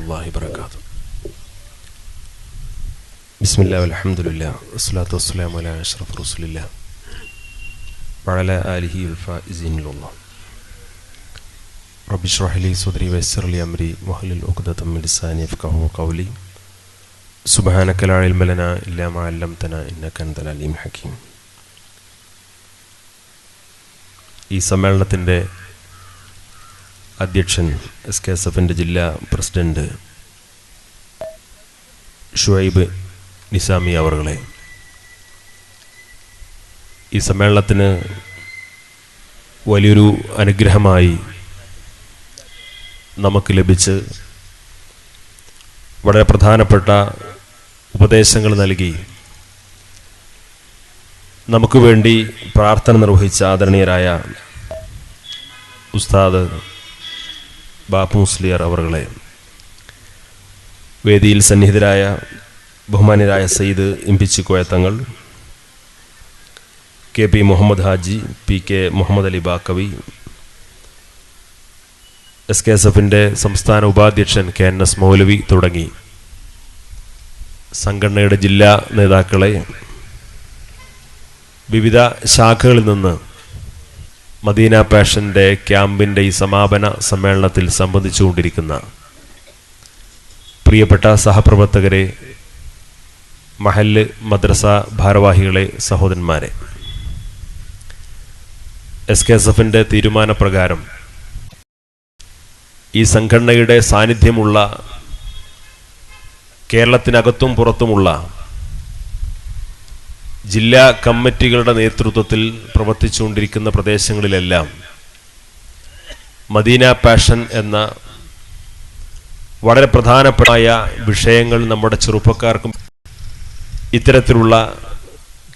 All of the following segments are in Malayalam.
വറഹ്മത്തുള്ളാഹി വബറകാതുഹു. ബിസ്മില്ലാഹി വൽഹംദുലില്ലാഹി വസ്സലാത്തു വസ്സലാമു അലാ അഷ്റഫി റസൂലില്ലാഹി വഅലാ ആലിഹി വഫായിസിനില്ലാഹ്. റബ്ബി ഇശ്റഹ് ലി സദ്രി വയസ്സിർ ലി അംരി വഹ്ലുൽ ഉഖ്ദതം മിൻ ലിസാനി യഫ്ഖഹു ഖൗലി. സുബ്ഹാനക ലാ ഇൽമ ലനാ ഇല്ലാ മാ അല്ലംതനാ ഇന്നക അൻതൽ അലീമുൽ ഹകീം. ഈ സമ്മേളനത്തിൻ്റെ അധ്യക്ഷൻ SKSF ജില്ലാ പ്രസിഡന്റ് ഷുഐബ് നിസാമി അവർകളെ, ഈ സമ്മേളനത്തിന് വലിയൊരു അനുഗ്രഹമായി നമുക്ക് ലഭിച്ച് വളരെ പ്രധാനപ്പെട്ട ഉപദേശങ്ങൾ നൽകി നമുക്ക് വേണ്ടി പ്രാർത്ഥന നിർവഹിച്ച ആദരണീയരായ ഉസ്താദ് ബാപ്പു മുസ്ലിയാർ അവർകളെ, വേദിയിൽ സന്നിഹിതരായ ബഹുമാന്യരായ സയ്യിദ് ഇമ്പിച്ചിക്കോയ തങ്ങൾ, KP Muhammad Haji, PK Muhammad Ali Baqavi, SKSF സംസ്ഥാന ഉപാധ്യക്ഷൻ KNS മൗലവി തുടങ്ങി സംഘടനയുടെ ജില്ലാ നേതാക്കളെ, വിവിധ ശാഖകളിൽ നിന്ന് മദീന പാഷൻ്റെ ക്യാമ്പിൻ്റെ ഈ സമാപന സമ്മേളനത്തിൽ സംബന്ധിച്ചുകൊണ്ടിരിക്കുന്ന പ്രിയപ്പെട്ട സഹപ്രവർത്തകരെ, മഹല്ല് മദ്രസ ഭാരവാഹികളെ, സഹോദരന്മാരെ, SKSF തീരുമാനപ്രകാരം ഈ സംഘടനയുടെ സാന്നിധ്യമുള്ള കേരളത്തിനകത്തും പുറത്തുമുള്ള ജില്ലാ കമ്മിറ്റികളുടെ നേതൃത്വത്തിൽ പ്രവർത്തിച്ചുകൊണ്ടിരിക്കുന്ന പ്രദേശങ്ങളിലെല്ലാം മദീന പാഷൻ എന്ന വളരെ പ്രധാനപ്പെട്ട വിഷയങ്ങൾ നമ്മുടെ ചെറുപ്പക്കാർക്കും ഇത്തരത്തിലുള്ള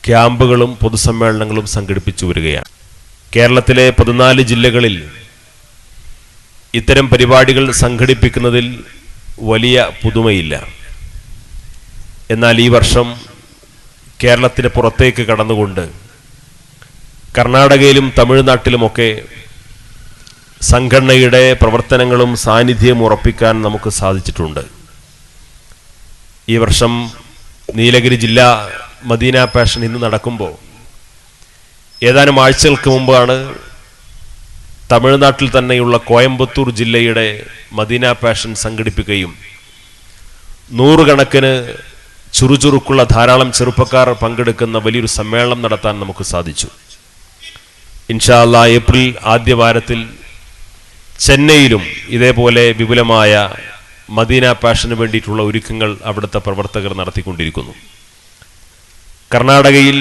ക്യാമ്പുകളും പൊതുസമ്മേളനങ്ങളും സംഘടിപ്പിച്ചു വരികയാണ്. കേരളത്തിലെ 14 ജില്ലകളിൽ ഇത്തരം പരിപാടികൾ സംഘടിപ്പിക്കുന്നതിൽ വലിയ പുതുമയില്ല. എന്നാൽ ഈ വർഷം കേരളത്തിന് പുറത്തേക്ക് കടന്നുകൊണ്ട് കർണാടകയിലും തമിഴ്നാട്ടിലുമൊക്കെ സംഘടനയുടെ പ്രവർത്തനങ്ങളും സാന്നിധ്യവും ഉറപ്പിക്കാൻ നമുക്ക് സാധിച്ചിട്ടുണ്ട്. ഈ വർഷം നീലഗിരി ജില്ലാ മദീന പാഷൻ ഇന്ന് നടക്കുമ്പോൾ ഏതാനും ആഴ്ചകൾക്ക് മുമ്പാണ് തമിഴ്നാട്ടിൽ തന്നെയുള്ള കോയമ്പത്തൂർ ജില്ലയുടെ മദീന പാഷൻ സംഘടിപ്പിക്കുകയും 100 കണക്കിന് ചുറുചുറുക്കുള്ള ധാരാളം ചെറുപ്പക്കാർ പങ്കെടുക്കുന്ന വലിയൊരു സമ്മേളനം നടത്താൻ നമുക്ക് സാധിച്ചു. ഇൻഷാ അല്ലാഹ് ഏപ്രിൽ ആദ്യ വാരത്തിൽ ചെന്നൈയിലും ഇതേപോലെ വിപുലമായ മദീന പാഷന് വേണ്ടിയിട്ടുള്ള ഒരുക്കങ്ങൾ അവിടുത്തെ പ്രവർത്തകർ നടത്തിക്കൊണ്ടിരിക്കുന്നു. കർണാടകയിൽ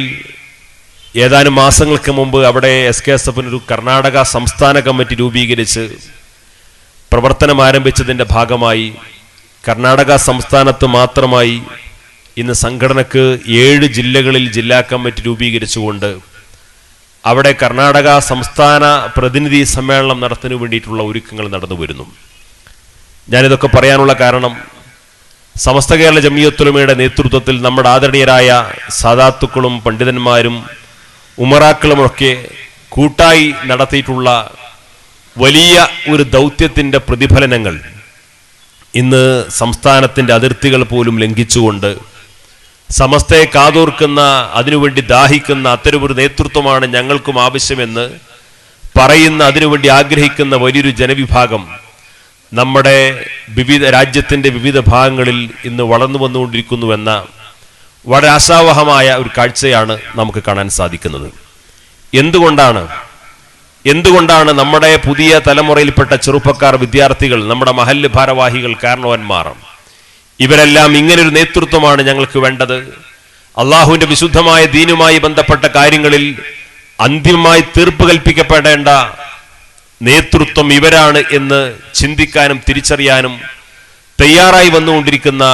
ഏതാനും മാസങ്ങൾക്ക് മുമ്പ് അവിടെ SKSF ഒരു കർണാടക സംസ്ഥാന കമ്മിറ്റി രൂപീകരിച്ച് പ്രവർത്തനം ആരംഭിച്ചതിൻ്റെ ഭാഗമായി കർണാടക സംസ്ഥാനത്ത് മാത്രമായി ഇന്ന് സംഘടനക്ക് 7 ജില്ലകളിൽ ജില്ലാ കമ്മിറ്റി രൂപീകരിച്ചുകൊണ്ട് അവിടെ കർണാടക സംസ്ഥാന പ്രതിനിധി സമ്മേളനം നടത്താൻ വേണ്ടിയിട്ടുള്ള ഒരുക്കങ്ങൾ നടന്നു വരുന്നു. ഞാനിതൊക്കെ പറയാനുള്ള കാരണം, സമസ്ത കേരള ജംഇയ്യത്തുൽ ഉലമയുടെ നേതൃത്വത്തിൽ നമ്മുടെ ആദരണീയരായ സാദാത്തുക്കളും പണ്ഡിതന്മാരും ഉമറാക്കളുമൊക്കെ കൂട്ടായി നടത്തിയിട്ടുള്ള വലിയ ഒരു ദൗത്യത്തിൻ്റെ പ്രതിഫലനങ്ങൾ ഇന്ന് സംസ്ഥാനത്തിൻ്റെ അതിർത്തികൾ പോലും ലംഘിച്ചുകൊണ്ട് സമസ്തയെ കാതോർക്കുന്ന, അതിനുവേണ്ടി ദാഹിക്കുന്ന അത്തരമൊരു നേതൃത്വമാണ് ഞങ്ങൾക്കും ആവശ്യമെന്ന് പറയുന്ന, അതിനുവേണ്ടി ആഗ്രഹിക്കുന്ന വലിയൊരു ജനവിഭാഗം നമ്മുടെ രാജ്യത്തിൻ്റെ വിവിധ ഭാഗങ്ങളിൽ ഇന്ന് വളർന്നു വന്നുകൊണ്ടിരിക്കുന്നുവെന്ന വളരെ ആശാവഹമായ ഒരു കാഴ്ചയാണ് നമുക്ക് കാണാൻ സാധിക്കുന്നത്. എന്തുകൊണ്ടാണ് നമ്മുടെ പുതിയ തലമുറയിൽപ്പെട്ട ചെറുപ്പക്കാർ, വിദ്യാർത്ഥികൾ, നമ്മുടെ മഹല്ല് ഭാരവാഹികൾ, കാരണവന്മാർ, ഇവരെല്ലാം ഇങ്ങനൊരു നേതൃത്വമാണ് ഞങ്ങൾക്ക് വേണ്ടത്, അള്ളാഹുവിൻ്റെ വിശുദ്ധമായ ദീനുമായി ബന്ധപ്പെട്ട കാര്യങ്ങളിൽ അന്തിമമായി തീർപ്പ് കൽപ്പിക്കപ്പെടേണ്ട നേതൃത്വം ഇവരാണ് എന്ന് ചിന്തിക്കാനും തിരിച്ചറിയാനും തയ്യാറായി വന്നുകൊണ്ടിരിക്കുന്ന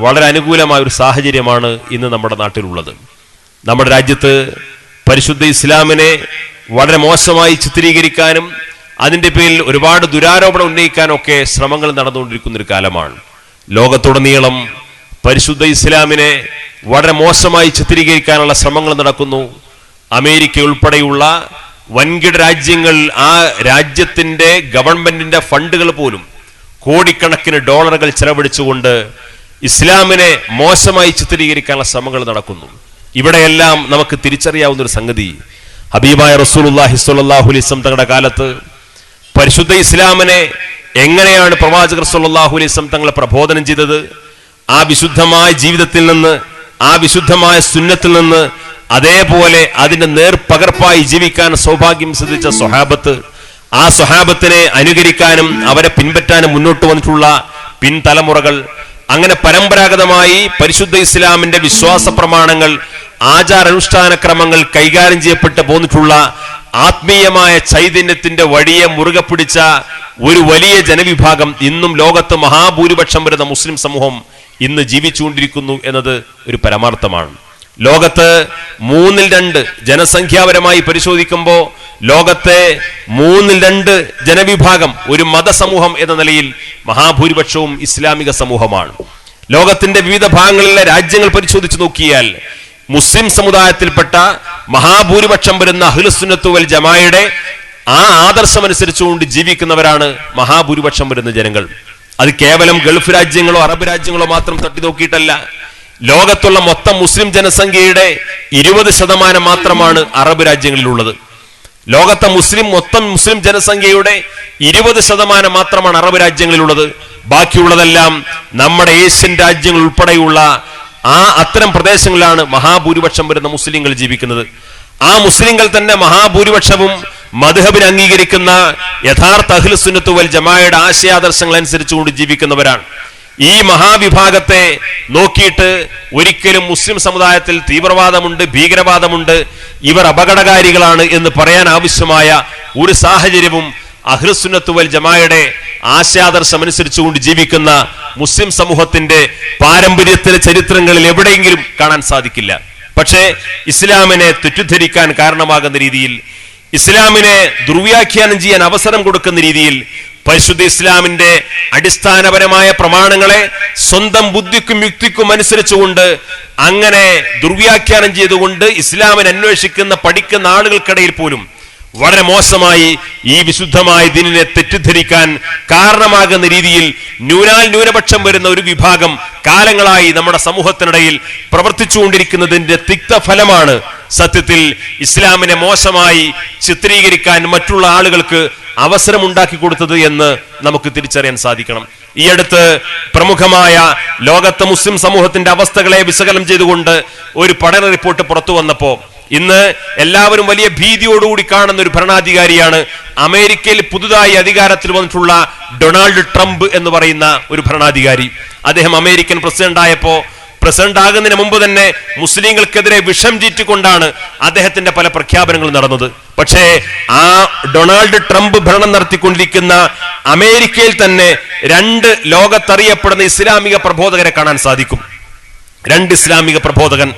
വളരെ അനുകൂലമായ ഒരു സാഹചര്യമാണ് ഇന്ന് നമ്മുടെ നാട്ടിലുള്ളത്. നമ്മുടെ രാജ്യത്ത് പരിശുദ്ധ ഇസ്ലാമിനെ വളരെ മോശമായി ചിത്രീകരിക്കാനും അതിൻ്റെ പേരിൽ ഒരുപാട് ദുരാരോപണം ഉന്നയിക്കാനൊക്കെ ശ്രമങ്ങൾ നടന്നുകൊണ്ടിരിക്കുന്ന ഒരു കാലമാണ്. ലോകത്തുടനീളം പരിശുദ്ധ ഇസ്ലാമിനെ വളരെ മോശമായി ചിത്രീകരിക്കാനുള്ള ശ്രമങ്ങൾ നടക്കുന്നു. അമേരിക്ക ഉൾപ്പെടെയുള്ള വൻകിട രാജ്യങ്ങൾ ആ രാജ്യത്തിൻ്റെ ഗവൺമെന്റിന്റെ ഫണ്ടുകൾ പോലും കോടിക്കണക്കിന് ഡോളറുകൾ ചെലവഴിച്ചുകൊണ്ട് ഇസ്ലാമിനെ മോശമായി ചിത്രീകരിക്കാനുള്ള ശ്രമങ്ങൾ നടക്കുന്നു. ഇവിടെയെല്ലാം നമുക്ക് തിരിച്ചറിയാവുന്ന ഒരു സംഗതി, ഹബീബായ റസൂലുള്ളാഹി സ്വല്ലല്ലാഹു അലൈഹി വസല്ലം തങ്ങളുടെ കാലത്ത് പരിശുദ്ധ ഇസ്ലാമിനെ എങ്ങനെയാണ് പ്രവാചകർ സ്വല്ലല്ലാഹു അലൈഹി വസല്ലം തങ്ങൾ പ്രബോധനം ചെയ്തത്, ആ വിശുദ്ധമായ ജീവിതത്തിൽ നിന്ന്, ആ വിശുദ്ധമായ സുന്നത്തിൽ നിന്ന് അതേപോലെ അതിന്റെ നേർപകർപ്പായി ജീവിക്കാൻ സൗഭാഗ്യം സിദ്ധിച്ച സ്വഹാബത്ത്, ആ സ്വഹാബത്തിനെ അനുകരിക്കാനും അവരെ പിൻപറ്റാനും മുന്നോട്ട് വന്നിട്ടുള്ള പിൻതലമുറകൾ, അങ്ങനെ പരമ്പരാഗതമായി പരിശുദ്ധ ഇസ്ലാമിന്റെ വിശ്വാസ പ്രമാണങ്ങൾ, ആചാരാനുഷ്ഠാന ക്രമങ്ങൾ കൈകാര്യം ചെയ്യപ്പെട്ട് പോന്നിട്ടുള്ള ആത്മീയമായ ചൈതന്യത്തിന്റെ വഴിയെ മുറുകെ പിടിച്ച ഒരു വലിയ ജനവിഭാഗം ഇന്നും ലോകത്ത് മഹാഭൂരിപക്ഷം വരുന്ന മുസ്ലിം സമൂഹം ഇന്ന് ജീവിച്ചുകൊണ്ടിരിക്കുന്നു എന്നത് ഒരു പരമാർത്ഥമാണ്. ലോകത്ത് 2/3 ജനസംഖ്യാപരമായി പരിശോധിക്കുമ്പോൾ ലോകത്തെ 2/3 ജനവിഭാഗം ഒരു മതസമൂഹം എന്ന നിലയിൽ മഹാഭൂരിപക്ഷവും ഇസ്ലാമിക സമൂഹമാണ്. ലോകത്തിന്റെ വിവിധ ഭാഗങ്ങളിലെ രാജ്യങ്ങൾ പരിശോധിച്ചു നോക്കിയാൽ മുസ്ലിം സമുദായത്തിൽപ്പെട്ട മഹാഭൂരിപക്ഷം വരുന്ന അഹ്ലുസുന്നത്ത് വൽ ജമാഅയുടെ ആ ആദർശമനുസരിച്ചുകൊണ്ട് ജീവിക്കുന്നവരാണ് മഹാഭൂരിപക്ഷം വരുന്ന ജനങ്ങൾ. അത് കേവലം ഗൾഫ് രാജ്യങ്ങളോ അറബ് രാജ്യങ്ങളോ മാത്രം തട്ടി നോക്കിയിട്ടല്ല. ലോകത്തുള്ള മൊത്തം മുസ്ലിം ജനസംഖ്യയുടെ 20% മാത്രമാണ് അറബ് രാജ്യങ്ങളിലുള്ളത്. ലോകത്തെ മൊത്തം മുസ്ലിം ജനസംഖ്യയുടെ 20% മാത്രമാണ് അറബ് രാജ്യങ്ങളിലുള്ളത്. ബാക്കിയുള്ളതെല്ലാം നമ്മുടെ ഏഷ്യൻ രാജ്യങ്ങൾ ഉൾപ്പെടെയുള്ള അത്തരം പ്രദേശങ്ങളിലാണ് മഹാഭൂരിപക്ഷം വരുന്ന മുസ്ലിങ്ങൾ ജീവിക്കുന്നത്. ആ മുസ്ലിങ്ങൾ തന്നെ മഹാഭൂരിപക്ഷവും മദ്ഹബിനെ അംഗീകരിക്കുന്ന യഥാർത്ഥ അഹ്ലുസുന്നത്ത് വൽ ജമാഅയുടെ ആശയാദർശങ്ങൾ അനുസരിച്ചുകൊണ്ട് ജീവിക്കുന്നവരാണ്. ഈ മഹാവിഭാഗത്തെ നോക്കിയിട്ട് ഒരിക്കലും മുസ്ലിം സമുദായത്തിൽ തീവ്രവാദമുണ്ട്, ഭീകരവാദമുണ്ട്, ഇവർ അപകടകാരികളാണ് എന്ന് പറയാൻ ആവശ്യമായ ഒരു സാഹചര്യവും അഹ്ലുസുന്നത്ത് വൽ ജമാഅയുടെ ആശയാദർശം അനുസരിച്ചുകൊണ്ട് ജീവിക്കുന്ന മുസ്ലിം സമൂഹത്തിന്റെ പാരമ്പര്യത്തിലെ ചരിത്രങ്ങളിൽ എവിടെയെങ്കിലും കാണാൻ സാധിക്കില്ല. പക്ഷേ ഇസ്ലാമിനെ തെറ്റിദ്ധരിക്കാൻ കാരണമാകുന്ന രീതിയിൽ, ഇസ്ലാമിനെ ദുർവ്യാഖ്യാനം ചെയ്യാൻ അവസരം കൊടുക്കുന്ന രീതിയിൽ പരിശുദ്ധ ഇസ്ലാമിന്റെ അടിസ്ഥാനപരമായ പ്രമാണങ്ങളെ സ്വന്തം ബുദ്ധിക്കും യുക്തിക്കും അനുസരിച്ചുകൊണ്ട് അങ്ങനെ ദുർവ്യാഖ്യാനം ചെയ്തുകൊണ്ട് ഇസ്ലാമിനെ അന്വേഷിക്കുന്ന പഠിക്കുന്ന ആളുകൾക്കിടയിൽ പോലും വളരെ മോശമായി ഈ വിശുദ്ധമായ ദീനിനെ തെറ്റിദ്ധരിക്കാൻ കാരണമാകുന്ന രീതിയിൽ ന്യൂനപക്ഷം വരുന്ന ഒരു വിഭാഗം കാലങ്ങളായി നമ്മുടെ സമൂഹത്തിനിടയിൽ പ്രവർത്തിച്ചുകൊണ്ടിരിക്കുന്നതിന്റെ തിക്തഫലമാണ് സത്യത്തിൽ ഇസ്ലാമിനെ മോശമായി ചിത്രീകരിക്കാൻ മറ്റുള്ള ആളുകൾക്ക് അവസരമുണ്ടാക്കി കൊടുത്തത് എന്ന് നമുക്ക് തിരിച്ചറിയാൻ സാധിക്കണം. ഈ അടുത്ത് പ്രമുഖമായ ലോകത്തെ മുസ്ലിം സമൂഹത്തിന്റെ അവസ്ഥകളെ വിശകലനം ചെയ്തുകൊണ്ട് ഒരു പഠന റിപ്പോർട്ട് പുറത്തു വന്നപ്പോ ഇന്ന് എല്ലാവരും വലിയ ഭീതിയോടുകൂടി കാണുന്ന ഒരു ഭരണാധികാരിയാണ് അമേരിക്കയിൽ പുതുതായി അധികാരത്തിൽ വന്നിട്ടുള്ള ഡൊണാൾഡ് ട്രംപ് എന്ന് പറയുന്ന ഒരു ഭരണാധികാരി. അദ്ദേഹം അമേരിക്കൻ പ്രസിഡന്റ് ആകുന്നതിന് മുമ്പ് തന്നെ മുസ്ലിങ്ങൾക്കെതിരെ വിഷം ചീറ്റിക്കൊണ്ടാണ് അദ്ദേഹത്തിന്റെ പല പ്രഖ്യാപനങ്ങളും നടന്നത്. പക്ഷേ ആ ഡൊണാൾഡ് ട്രംപ് ഭരണം നടത്തിക്കൊണ്ടിരിക്കുന്ന അമേരിക്കയിൽ തന്നെ 2 ലോകത്തറിയപ്പെടുന്ന ഇസ്ലാമിക പ്രബോധകരെ കാണാൻ സാധിക്കും. 2 ഇസ്ലാമിക പ്രബോധകൻ.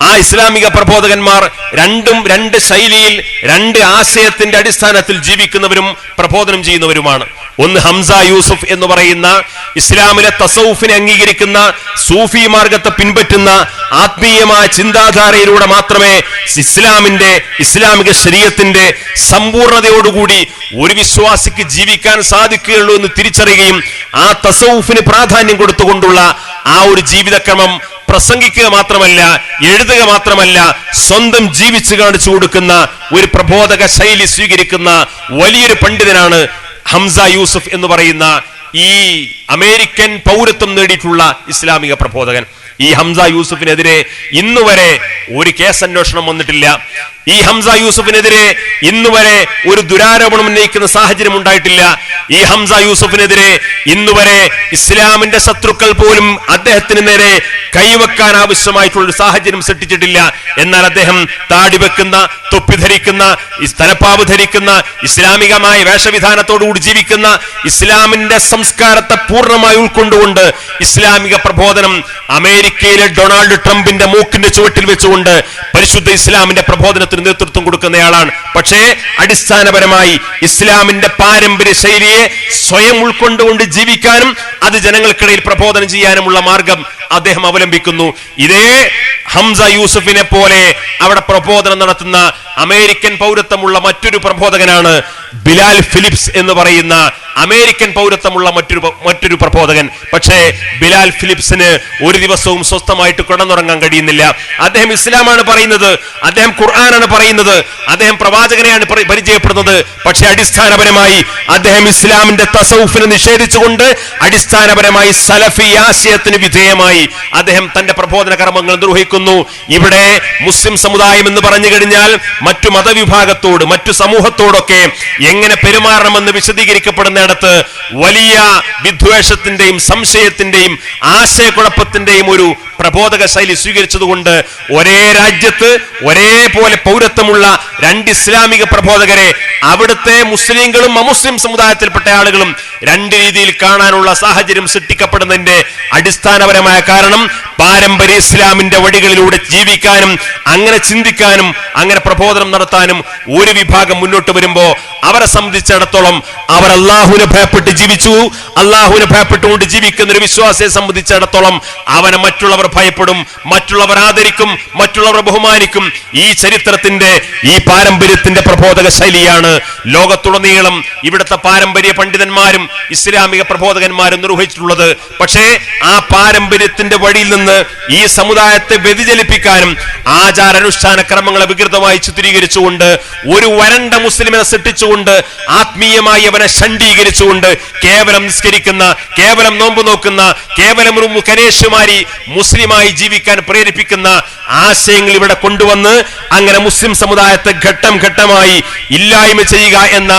ആ ഇസ്ലാമിക പ്രബോധകന്മാർ രണ്ടും 2 ശൈലിയിൽ 2 ആശയത്തിന്റെ അടിസ്ഥാനത്തിൽ ജീവിക്കുന്നവരും പ്രബോധനം ചെയ്യുന്നവരുമാണ്. ഒന്ന് ഹംസ യൂസുഫ് എന്ന് പറയുന്ന ഇസ്ലാമിലെ തസൗഫിനെ അംഗീകരിക്കുന്ന സൂഫി മാർഗത്തെ പിൻപറ്റുന്ന ആത്മീയമായ ചിന്താധാരയിലൂടെ മാത്രമേ ഇസ്ലാമിക ശരീഅത്തിന്റെ സമ്പൂർണതയോടുകൂടി ഒരു വിശ്വാസിക്ക് ജീവിക്കാൻ സാധിക്കുകയുള്ളൂ എന്ന് തിരിച്ചറിയുകയും ആ തസൗഫിന് പ്രാധാന്യം കൊടുത്തുകൊണ്ടുള്ള ആ ഒരു ജീവിതക്രമം പ്രസംഗിക്കുക മാത്രമല്ല, എഴുതുക മാത്രമല്ല, സ്വന്തം ജീവിച്ച് കാണിച്ചു കൊടുക്കുന്ന ഒരു പ്രബോധക ശൈലി സ്വീകരിക്കുന്ന വലിയൊരു പണ്ഡിതനാണ് ഹംസ യൂസുഫ് എന്ന് പറയുന്ന ഈ അമേരിക്കൻ പൗരത്വം നേടിയിട്ടുള്ള ഇസ്ലാമിക പ്രബോധകൻ. ഈ ഹംസ യൂസുഫിനെതിരെ ഇന്നുവരെ ഒരു കേസന്വേഷണം വന്നിട്ടില്ല. ഈ ഹംസ യൂസുഫിനെതിരെ ഇന്നുവരെ ഒരു ദുരാരോപണം ഉന്നയിക്കുന്ന സാഹചര്യം ഉണ്ടായിട്ടില്ല. ഈ ഹംസ യൂസുഫിനെതിരെ ഇന്നുവരെ ഇസ്ലാമിന്റെ ശത്രുക്കൾ പോലും അദ്ദേഹത്തിന് നേരെ കൈവെക്കാൻ ആവശ്യമായിട്ടുള്ള ഒരു സാഹചര്യം സൃഷ്ടിച്ചിട്ടില്ല. എന്നാൽ അദ്ദേഹം താടി വെക്കുന്ന, തൊപ്പി ധരിക്കുന്ന, തലപ്പാവ് ധരിക്കുന്ന, ഇസ്ലാമികമായ വേഷവിധാനത്തോടുകൂടി ജീവിക്കുന്ന, ഇസ്ലാമിന്റെ സംസ്കാരത്തെ പൂർണ്ണമായി ഉൾക്കൊണ്ടുകൊണ്ട് ഇസ്ലാമിക പ്രബോധനം അമേരിക്കയിലെ ഡൊണാൾഡ് ട്രംപിന്റെ മൂക്കിന്റെ ചുവട്ടിൽ വെച്ചുകൊണ്ട് പരിശുദ്ധ ഇസ്ലാമിന്റെ പ്രബോധനത്തിന് നേതൃത്വം കൊടുക്കുന്നയാളാണ്. പക്ഷേ അടിസ്ഥാനപരമായി ഇസ്ലാമിന്റെ പാരമ്പര്യ ശൈലിയെ സ്വയം ഉൾക്കൊണ്ടുകൊണ്ട് ജീവിക്കാനും അത് ജനങ്ങൾക്കിടയിൽ പ്രബോധനം ചെയ്യാനുമുള്ള മാർഗം അദ്ദേഹം അവലംബിക്കുന്നു. ഇതേ ഹംസ യൂസുഫിനെ പോലെ അവിടെ പ്രബോധനം നടത്തുന്ന അമേരിക്കൻ പൗരത്വമുള്ള മറ്റൊരു പ്രബോധകനാണ് ബിലാൽ ഫിലിപ്സ് എന്ന് പറയുന്ന അമേരിക്കൻ പൗരത്വമുള്ള മറ്റൊരു പ്രബോധകൻ. പക്ഷേ ബിലാൽ ഫിലിപ്സിന് ഒരു ദിവസവും സ്വസ്ഥമായിട്ട് കിടന്നുറങ്ങാൻ കഴിയുന്നില്ല. അദ്ദേഹം ഇസ്ലാമാണ് പറയുന്നത്, അദ്ദേഹം ഖുർആനാണ് പറയുന്നത്, അദ്ദേഹം പ്രവാചകനെയാണ് പരിചയപ്പെടുന്നത്. പക്ഷേ അടിസ്ഥാനപരമായി അദ്ദേഹം ഇസ്ലാമിന്റെ തസൗഫിനെ നിഷേധിച്ചുകൊണ്ട് അടിസ്ഥാനപരമായി സലഫി ആശയത്തിന് വിധേയമായി അദ്ദേഹം തന്റെ പ്രബോധന കർമ്മങ്ങൾ നിർവഹിക്കുന്നു. ഇവിടെ മുസ്ലിം സമുദായം എന്ന് പറഞ്ഞു കഴിഞ്ഞാൽ മറ്റു മതവിഭാഗത്തോട് മറ്റു സമൂഹത്തോടൊക്കെ എങ്ങനെ പെരുമാറണമെന്ന് വിശദീകരിക്കപ്പെടുന്നിടത്ത് വലിയ വിദ്വേഷത്തിന്റെയും സംശയത്തിന്റെയും ആശയക്കുഴപ്പത്തിന്റെയും ഒരു പ്രബോധക ശൈലി സ്വീകരിച്ചതുകൊണ്ട് ഒരേ രാജ്യത്ത് ഒരേപോലെ പൗരത്വമുള്ള രണ്ട് ഇസ്ലാമിക പ്രബോധകരെ അവിടുത്തെ മുസ്ലിങ്ങളും അമുസ്ലിം സമുദായത്തിൽപ്പെട്ട ആളുകളും രണ്ട് രീതിയിൽ കാണാനുള്ള സാഹചര്യം സൃഷ്ടിക്കപ്പെടുന്നതിന്റെ അടിസ്ഥാനപരമായ കാരണം പാരമ്പര്യ ഇസ്ലാമിന്റെ വഴികളിലൂടെ ജീവിക്കാനും അങ്ങനെ ചിന്തിക്കാനും അങ്ങനെ പ്രബോധനം നടത്താനും ഒരു വിഭാഗം മുന്നോട്ട് വരുമ്പോ അവരെ സംബന്ധിച്ചിടത്തോളം അവർ അള്ളാഹുവിനെ ഭയപ്പെട്ട് ജീവിച്ചു. അള്ളാഹുവിനെ ഭയപ്പെട്ടുകൊണ്ട് ജീവിക്കുന്ന ഒരു വിശ്വാസിയെ സംബന്ധിച്ചിടത്തോളം അവനെ മറ്റുള്ളവർ ഭയപ്പെടും, മറ്റുള്ളവർ ആദരിക്കും, മറ്റുള്ളവർ ബഹുമാനിക്കും. ഈ ചരിത്രത്തിന്റെ ഈ പാരമ്പര്യത്തിന്റെ പ്രബോധക ശൈലിയാണ് ലോകത്തുടനീളം ഇവിടുത്തെ പാരമ്പര്യ പണ്ഡിതന്മാരും ഇസ്ലാമിക പ്രബോധകന്മാരും നിർവഹിച്ചിട്ടുള്ളത്. പക്ഷേ ആ പാരമ്പര്യത്തിന്റെ വഴിയിൽ നിന്ന് ഈ സമുദായത്തെ വ്യതിചലിപ്പിക്കാനും ആചാരാനുഷ്ഠാന ക്രമങ്ങളെ വികൃതമായി ചിത്രീകരിച്ചുകൊണ്ട് ഒരു വരണ്ട മുസ്ലിമിനെ സൃഷ്ടിച്ചുകൊണ്ട് ആത്മീയമായി അവനെ ഷണ്ഡീകരിച്ചുകൊണ്ട് കേവലം നിസ്കരിക്കുന്ന, കേവലം നോമ്പ് നോക്കുന്ന, കേവലം കനേഷുമാരി മുസ്ലിമായി ജീവിക്കാൻ പ്രേരിപ്പിക്കുന്ന ആശയങ്ങൾ ഇവിടെ കൊണ്ടുവന്ന് അങ്ങനെ മുസ്ലിം സമുദായത്തെ ഘട്ടം ഘട്ടമായി ഇല്ലായ്മ ചെയ്യുക എന്ന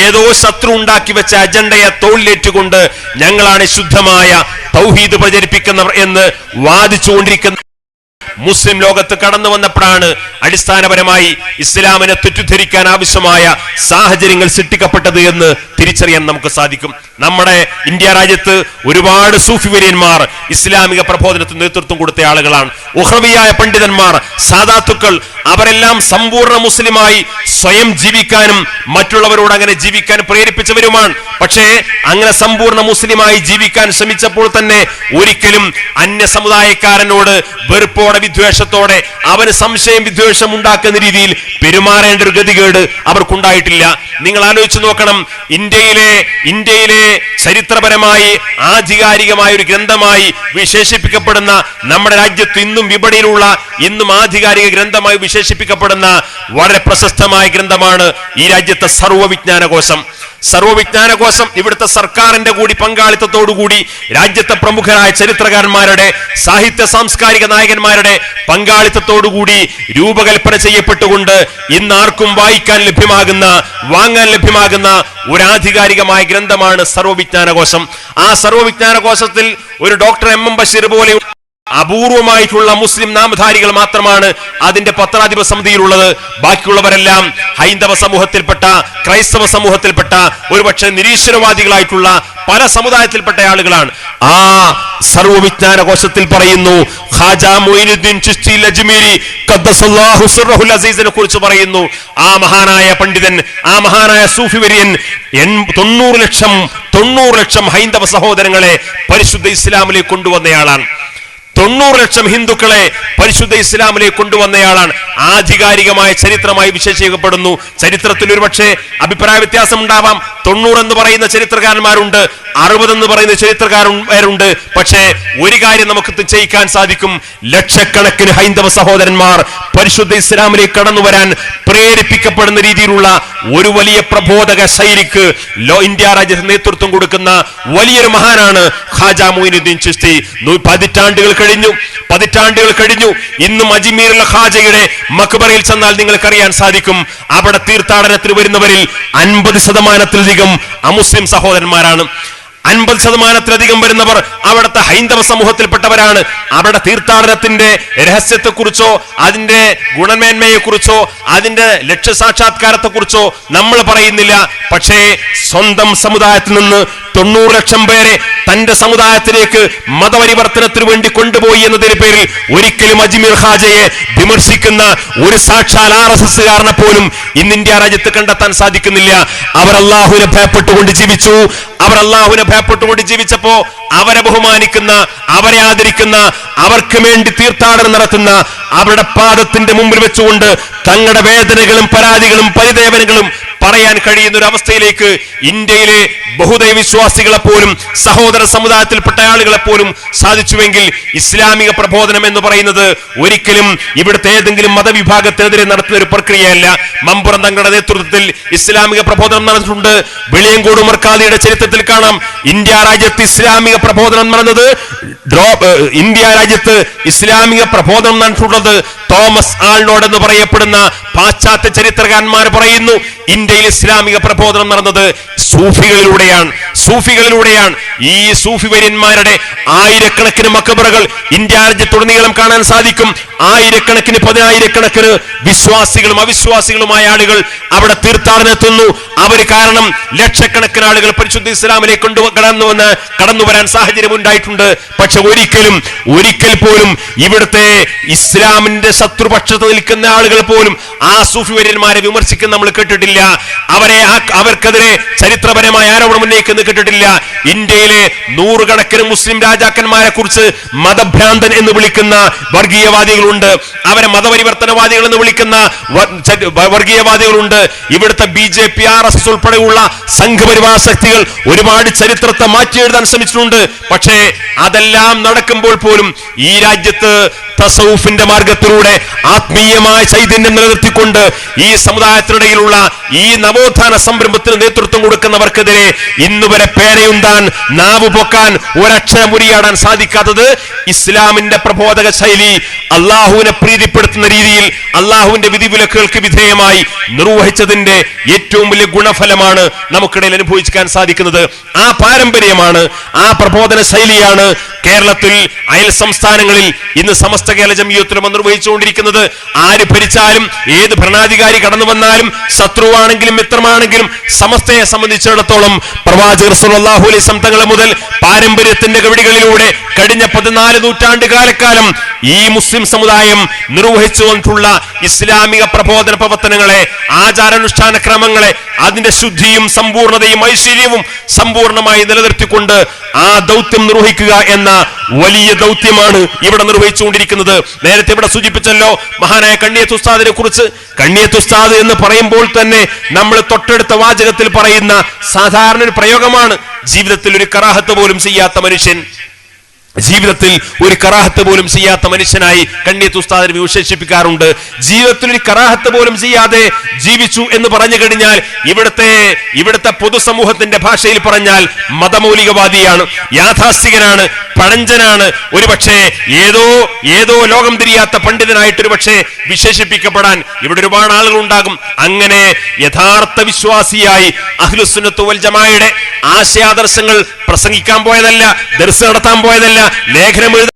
ഏതോ ശത്രു ഉണ്ടാക്കി വെച്ച അജണ്ടയെ തോളിലേറ്റുകൊണ്ട് ഞങ്ങളാണ് ശുദ്ധമായ തൗഹീദ് പ്രചരിപ്പിക്കുന്നവർ എന്ന് വാദിച്ചുകൊണ്ടിരിക്കുന്ന മുസ്ലിം ലോകത്ത് കടന്നു വന്നപ്പോഴാണ് അടിസ്ഥാനപരമായി ഇസ്ലാമിനെ തെറ്റിദ്ധരിക്കാൻ ആവശ്യമായ സാഹചര്യങ്ങൾ സൃഷ്ടിക്കപ്പെട്ടത് എന്ന് തിരിച്ചറിയാൻ നമുക്ക് സാധിക്കും. നമ്മുടെ ഇന്ത്യ രാജ്യത്ത് ഒരുപാട് സൂഫി വര്യന്മാർ ഇസ്ലാമിക പ്രബോധനത്തിന് നേതൃത്വം കൊടുത്ത ആളുകളാണ്. ഉഖ്റവിയായ പണ്ഡിതന്മാർ, സാദാത്തുക്കൾ, അവരെല്ലാം സമ്പൂർണ്ണ മുസ്ലിമായി സ്വയം ജീവിക്കാനും മറ്റുള്ളവരോട് അങ്ങനെ ജീവിക്കാൻ പ്രേരിപ്പിച്ചവരുമാണ്. പക്ഷേ അങ്ങനെ സമ്പൂർണ്ണ മുസ്ലിമായി ജീവിക്കാൻ ശ്രമിച്ചപ്പോൾ തന്നെ ഒരിക്കലും അന്യ സമുദായക്കാരനോട് വെറുപ്പോടെ വിദ്വേഷത്തോടെ അവന് സംശയം വിദ്വേഷം ഉണ്ടാക്കുന്ന രീതിയിൽ പെരുമാറേണ്ട ഒരു ഗതികേട് അവർക്കുണ്ടായിട്ടില്ല. നിങ്ങൾ ആലോചിച്ച് നോക്കണം, ഇന്ത്യയിലെ ചരിത്രപരമായി ആധികാരികമായ ഒരു ഗ്രന്ഥമായി വിശേഷിപ്പിക്കപ്പെടുന്ന നമ്മുടെ രാജ്യത്ത് ഇന്നും വിപണിയിലുള്ള ഇന്നും ആധികാരിക ഗ്രന്ഥമായി വിശേഷിപ്പിക്കപ്പെടുന്ന വളരെ പ്രശസ്തമായ ഗ്രന്ഥമാണ് ഈ രാജ്യത്തെ സർവ്വവിജ്ഞാനകോശം. സർവ്വവിജ്ഞാനകോശം ഇവിടുത്തെ സർക്കാരിന്റെ കൂടി പങ്കാളിത്തത്തോടുകൂടി രാജ്യത്തെ പ്രമുഖരായ ചരിത്രകാരന്മാരുടെ, സാഹിത്യ സാംസ്കാരിക നായകന്മാരുടെ പങ്കാളിത്തത്തോടുകൂടി രൂപകൽപ്പന ചെയ്യപ്പെട്ടുകൊണ്ട് ഇന്ന് ആർക്കും വായിക്കാൻ ലഭ്യമാകുന്ന, വാങ്ങാൻ ലഭ്യമാകുന്ന ഒരു ആധികാരികമായ ഗ്രന്ഥമാണ് സർവ്വവിജ്ഞാനകോശം. ആ സർവ്വവിജ്ഞാനകോശത്തിൽ ഒരു ഡോക്ടർ എം ബഷീർ പോലെ അപൂർവമായിട്ടുള്ള മുസ്ലിം നാമധാരികൾ മാത്രമാണ് അതിന്റെ പത്രാധിപ സമിതിയിലുള്ളത്. ബാക്കിയുള്ളവരെല്ലാം ഹൈന്ദവ സമൂഹത്തിൽപ്പെട്ട, ക്രൈസ്തവ സമൂഹത്തിൽപ്പെട്ട, ഒരുപക്ഷെ നിരീശ്വരവാദികളായിട്ടുള്ള പല സമുദായത്തിൽപ്പെട്ട ആളുകളാണ്. ആ സർവ്വവിജ്ഞാനകോശത്തിൽ പറയുന്നു, ഖാജാ മൊയ്നുദ്ദീൻ ചിശ്തി അജ്മീരി ഖദ്ദസല്ലാഹു സിർറഹുൽ അസീസിനെ കുറിച്ച് പറയുന്നു. ആ മഹാനായ പണ്ഡിതൻ, ആ മഹാനായ സൂഫി വര്യൻ 90 ലക്ഷം ഹൈന്ദവ സഹോദരങ്ങളെ പരിശുദ്ധ ഇസ്ലാമിലേക്ക് കൊണ്ടുവന്നയാളാണ്. 90 ലക്ഷം ഹിന്ദുക്കളെ പരിശുദ്ധ ഇസ്ലാമിലേക്ക് കൊണ്ടുവന്നയാളാണ്. ആധികാരികമായ ചരിത്രമായി വിശേഷിക്കപ്പെടുന്നു. ചരിത്രത്തിൽ ഒരുപക്ഷെ അഭിപ്രായ വ്യത്യാസം ഉണ്ടാവാം. 90 എന്ന് പറയുന്ന ചരിത്രകാരന്മാരുണ്ട്, 60 എന്ന് പറയുന്ന ചരിത്രകാരന്മാരുണ്ട്. പക്ഷേ ഒരു കാര്യം നമുക്ക് നിശ്ചയിക്കാൻ സാധിക്കും, ലക്ഷക്കണക്കിന് ഹൈന്ദവ സഹോദരന്മാർ പരിശുദ്ധ ഇസ്ലാമിലേക്ക് കടന്നു വരാൻ പ്രേരിപ്പിക്കപ്പെടുന്ന രീതിയിലുള്ള ഒരു വലിയ പ്രബോധക ശൈലിക്ക് ഇന്ത്യ രാജ്യത്ത് നേതൃത്വം കൊടുക്കുന്ന വലിയൊരു മഹാനാണ് ഖാജാ മൊയ്നുദ്ദീൻ ചിശ്തി. പതിറ്റാണ്ടുകൾ കഴിഞ്ഞു. ഇന്നും അജ്മീറിലെ ഖാജയുടെ മക്ബറയിൽ ചെന്നാൽ നിങ്ങൾക്കറിയാൻ സാധിക്കും, അവിടെ തീർത്ഥാടനത്തിന് വരുന്നവരിൽ 50% അമുസ്ലിം സഹോദരന്മാരാണ്. 50% വരുന്നവർ അവിടുത്തെ ഹൈന്ദവ സമൂഹത്തിൽപ്പെട്ടവരാണ്. അവിടെ തീർത്ഥാടനത്തിന്റെ രഹസ്യത്തെക്കുറിച്ചോ അതിന്റെ ഗുണമേന്മയെക്കുറിച്ചോ അതിന്റെ ലക്ഷ്യസാക്ഷാത്കാരത്തെക്കുറിച്ചോ നമ്മൾ പറയുന്നില്ല. പക്ഷേ സ്വന്തം സമുദായത്തിൽ നിന്ന് 90 ലക്ഷം പേരെ തന്റെ സമുദായത്തിലേക്ക് മതപരിവർത്തനത്തിന് വേണ്ടി കൊണ്ടുപോയി എന്നതിന് പേരിൽ ഒരിക്കലും അജ്മീർ ഖാജയെ വിമർശിക്കുന്ന ഒരു സാക്ഷാൽ RSSകാരനെ പോലും ഇന്ന് ഇന്ത്യ രാജ്യത്ത് കണ്ടെത്താൻ സാധിക്കുന്നില്ല. അവർ അള്ളാഹുവിനെ ഭയപ്പെട്ടുകൊണ്ട് ജീവിച്ചു. അവർ അള്ളാഹുവിനെ ഭയപ്പെട്ടുകൊണ്ട് ജീവിച്ചപ്പോ അവരെ ബഹുമാനിക്കുന്ന, അവരെ ആദരിക്കുന്ന, അവർക്ക് വേണ്ടി തീർത്ഥാടനം നടത്തുന്ന, അവരുടെ പാദത്തിന്റെ മുമ്പിൽ വെച്ചുകൊണ്ട് തങ്ങളുടെ വേദനകളും പരാതികളും പരിദേവനകളും പറയാൻ കഴിയുന്ന ഒരു അവസ്ഥയിലേക്ക് ഇന്ത്യയിലെ ബഹുദൈവ വിശ്വാസികളെ പോലും സഹോദര സമുദായത്തിൽപ്പെട്ട ആളുകളെ പോലും സാധിച്ചുവെങ്കിൽ ഇസ്ലാമിക പ്രബോധനം എന്ന് പറയുന്നത് ഒരിക്കലും ഇവിടുത്തെ ഏതെങ്കിലും മതവിഭാഗത്തിനെതിരെ നടത്തുന്ന ഒരു പ്രക്രിയയല്ല. മമ്പുറം തങ്ങളുടെ നേതൃത്വത്തിൽ ഇസ്ലാമിക പ്രബോധനം നടന്നിട്ടുണ്ട്. വെളിയങ്കോട് ഉമർ ഖാദിയുടെ ചരിത്രത്തിൽ കാണാം, ഇന്ത്യ രാജ്യത്ത് ഇസ്ലാമിക പ്രബോധനം നടന്നത് നടന്നിട്ടുള്ളത് തോമസ് ആൾനോഡ് എന്ന് പറയപ്പെടുന്ന പാശ്ചാത്യ ചരിത്രകാരന്മാർ പറയുന്നു, ഇന്ത്യയിൽ ഇസ്ലാമിക പ്രബോധനം നടന്നത് സൂഫികളിലൂടെയാണ്. ഈ സൂഫി വര്യന്മാരുടെ ആയിരക്കണക്കിന് മഖബറുകൾ ഇന്ത്യ രാജ്യത്തുടനീളം കാണാൻ സാധിക്കും. ആയിരക്കണക്കിന് പതിനായിരക്കണക്കിന് വിശ്വാസികളും അവിശ്വാസികളുമായ ആളുകൾ അവിടെ തീർത്ഥാടനത്തുന്നു. അവര് കാരണം ലക്ഷക്കണക്കിന് ആളുകൾ പരിശുദ്ധ ഇസ്ലാമിലേക്ക് കടന്നു വരാൻ സാഹചര്യം ഉണ്ടായിട്ടുണ്ട്. പക്ഷെ ഒരിക്കൽ പോലും ഇവിടുത്തെ ഇസ്ലാമിന്റെ ശത്രുപക്ഷത്ത് നിൽക്കുന്ന ആളുകൾ പോലും ആ സൂഫി വര്യന്മാരെ വിമർശിക്കുന്ന നമ്മൾ കേട്ടിട്ടില്ല. അവർക്കെതിരെ ചരിത്രപരമായ ആരോപണം ഉന്നയിക്കുന്നത് കേട്ടിട്ടില്ല. ഇന്ത്യയിലെ നൂറുകണക്കിന് മുസ്ലിം രാജാക്കന്മാരെ കുറിച്ച് മതഭ്രാന്തൻ എന്ന് വിളിക്കുന്ന വർഗീയവാദികളുണ്ട്. അവരെ മതപരിവർത്തനവാദികൾ എന്ന് വിളിക്കുന്ന വർഗീയവാദികളുണ്ട്. ഇവിടുത്തെ BJP RSS ഉൾപ്പെടെയുള്ള സംഘപരിവാർ ശക്തികൾ ഒരുപാട് ചരിത്രത്തെ മാറ്റിയെഴുതാൻ ശ്രമിച്ചിട്ടുണ്ട്. പക്ഷേ അതെല്ലാം നടക്കുമ്പോൾ പോലും ഈ രാജ്യത്ത് തസൗഫിന്റെ മാർഗത്തിലൂടെ ആത്മീയമായ ചൈതന്യം നിലനിർത്തിക്കൊണ്ട് ഈ സമുദായത്തിനിടയിലുള്ള ഈ നവോത്ഥാന സംരംഭത്തിന് നേതൃത്വം കൊടുക്കുന്നവർക്കെതിരെ ഇന്നുവരെ പേനയുന്താൻ, നാവ് പൊക്കാൻ, ഒരക്ഷരം ഉരിയാടാൻ സാധിക്കാത്തത് ഇസ്ലാമിന്റെ പ്രബോധക ശൈലി അള്ളാഹുവിനെ പ്രീതിപ്പെടുത്തുന്ന രീതിയിൽ അള്ളാഹുവിന്റെ വിധിവിലക്കുകൾക്ക് വിധേയമായി നിർവഹിച്ചതിന്റെ ഏറ്റവും വലിയ ഗുണഫലമാണ് നമുക്കിടയിൽ അനുഭവിക്കാൻ സാധിക്കുന്നത്. ആ പാരമ്പര്യമാണ്, ആ പ്രബോധന ശൈലിയാണ് കേരളത്തിൽ അയൽ സംസ്ഥാനങ്ങളിൽ ഇന്ന് സമസ്ത കേരള ജംഇയ്യത്തുൽ ഉലമ നിർവഹിച്ചുകൊണ്ടിരിക്കുന്നത്. ആര് ഭരിച്ചാലും ഏത് ഭരണാധികാരി കടന്നു വന്നാലും ശത്രുവാണെങ്കിലും മിത്രമാണെങ്കിലും സമസ്തയെ സംബന്ധിച്ചിടത്തോളം പ്രവാചകർ സ്വല്ലല്ലാഹു അലൈഹി വസല്ലം തങ്ങളെ മുതൽ പാരമ്പര്യത്തിന്റെ കവടികളിലൂടെ കഴിഞ്ഞ 14 നൂറ്റാണ്ട് കാലക്കാലം ഈ മുസ്ലിം സമുദായം നിർവഹിച്ചു വന്നിട്ടുള്ള ഇസ്ലാമിക പ്രബോധന പ്രവർത്തനങ്ങളെ, ആചാരാനുഷ്ഠാന ക്രമങ്ങളെ, അതിന്റെ ശുദ്ധിയും സമ്പൂർണതയും ഐശ്വര്യവും സമ്പൂർണമായി നിലനിർത്തിക്കൊണ്ട് ആ ദൗത്യം നിർവഹിക്കുക എന്ന വലിയ ദൗത്യമാണ് ഇവിടെ നിർവഹിച്ചുകൊണ്ടിരിക്കുന്നത്. നേരത്തെ ഇവിടെ സൂചിപ്പിച്ചല്ലോ മഹാനായ കണ്ണിയത്ത് ഉസ്താദിനെ കുറിച്ച്. കണ്ണിയത്ത് ഉസ്താദ് എന്ന് പറയുമ്പോൾ തന്നെ നമ്മൾ തൊട്ടടുത്ത വാചകത്തിൽ പറയുന്ന സാധാരണ ഒരു പ്രയോഗമാണ്, ജീവിതത്തിൽ ഒരു കറാഹത്ത് പോലും ചെയ്യാത്ത മനുഷ്യനായി കണ്ണിയത്ത് ഉസ്താദിനെ വിശേഷിപ്പിക്കാറുണ്ട്. ജീവിതത്തിൽ ഒരു കറാഹത്ത് പോലും ചെയ്യാതെ ജീവിച്ചു എന്ന് പറഞ്ഞു കഴിഞ്ഞാൽ ഇവിടുത്തെ പൊതുസമൂഹത്തിന്റെ ഭാഷയിൽ പറഞ്ഞാൽ മതമൗലികവാദിയാണ്, യാഥാസ്ഥികനാണ്, പഴഞ്ചനാണ്, ഒരുപക്ഷെ ഏതോ ലോകം തിരിയാത്ത പണ്ഡിതനായിട്ട് ഒരുപക്ഷെ വിശേഷിപ്പിക്കപ്പെടാൻ ഇവിടെ ഒരുപാട് ആളുകൾ ഉണ്ടാകും. അങ്ങനെ യഥാർത്ഥ വിശ്വാസിയായി അഹ്ലുസുന്നത്ത് വൽ ജമാഅയുടെ ആശയാദർശങ്ങൾ പ്രസംഗിക്കാൻ പോയതല്ല, ദർസ് നടത്താൻ പോയതല്ല, ലേഖനം എഴുതാൻ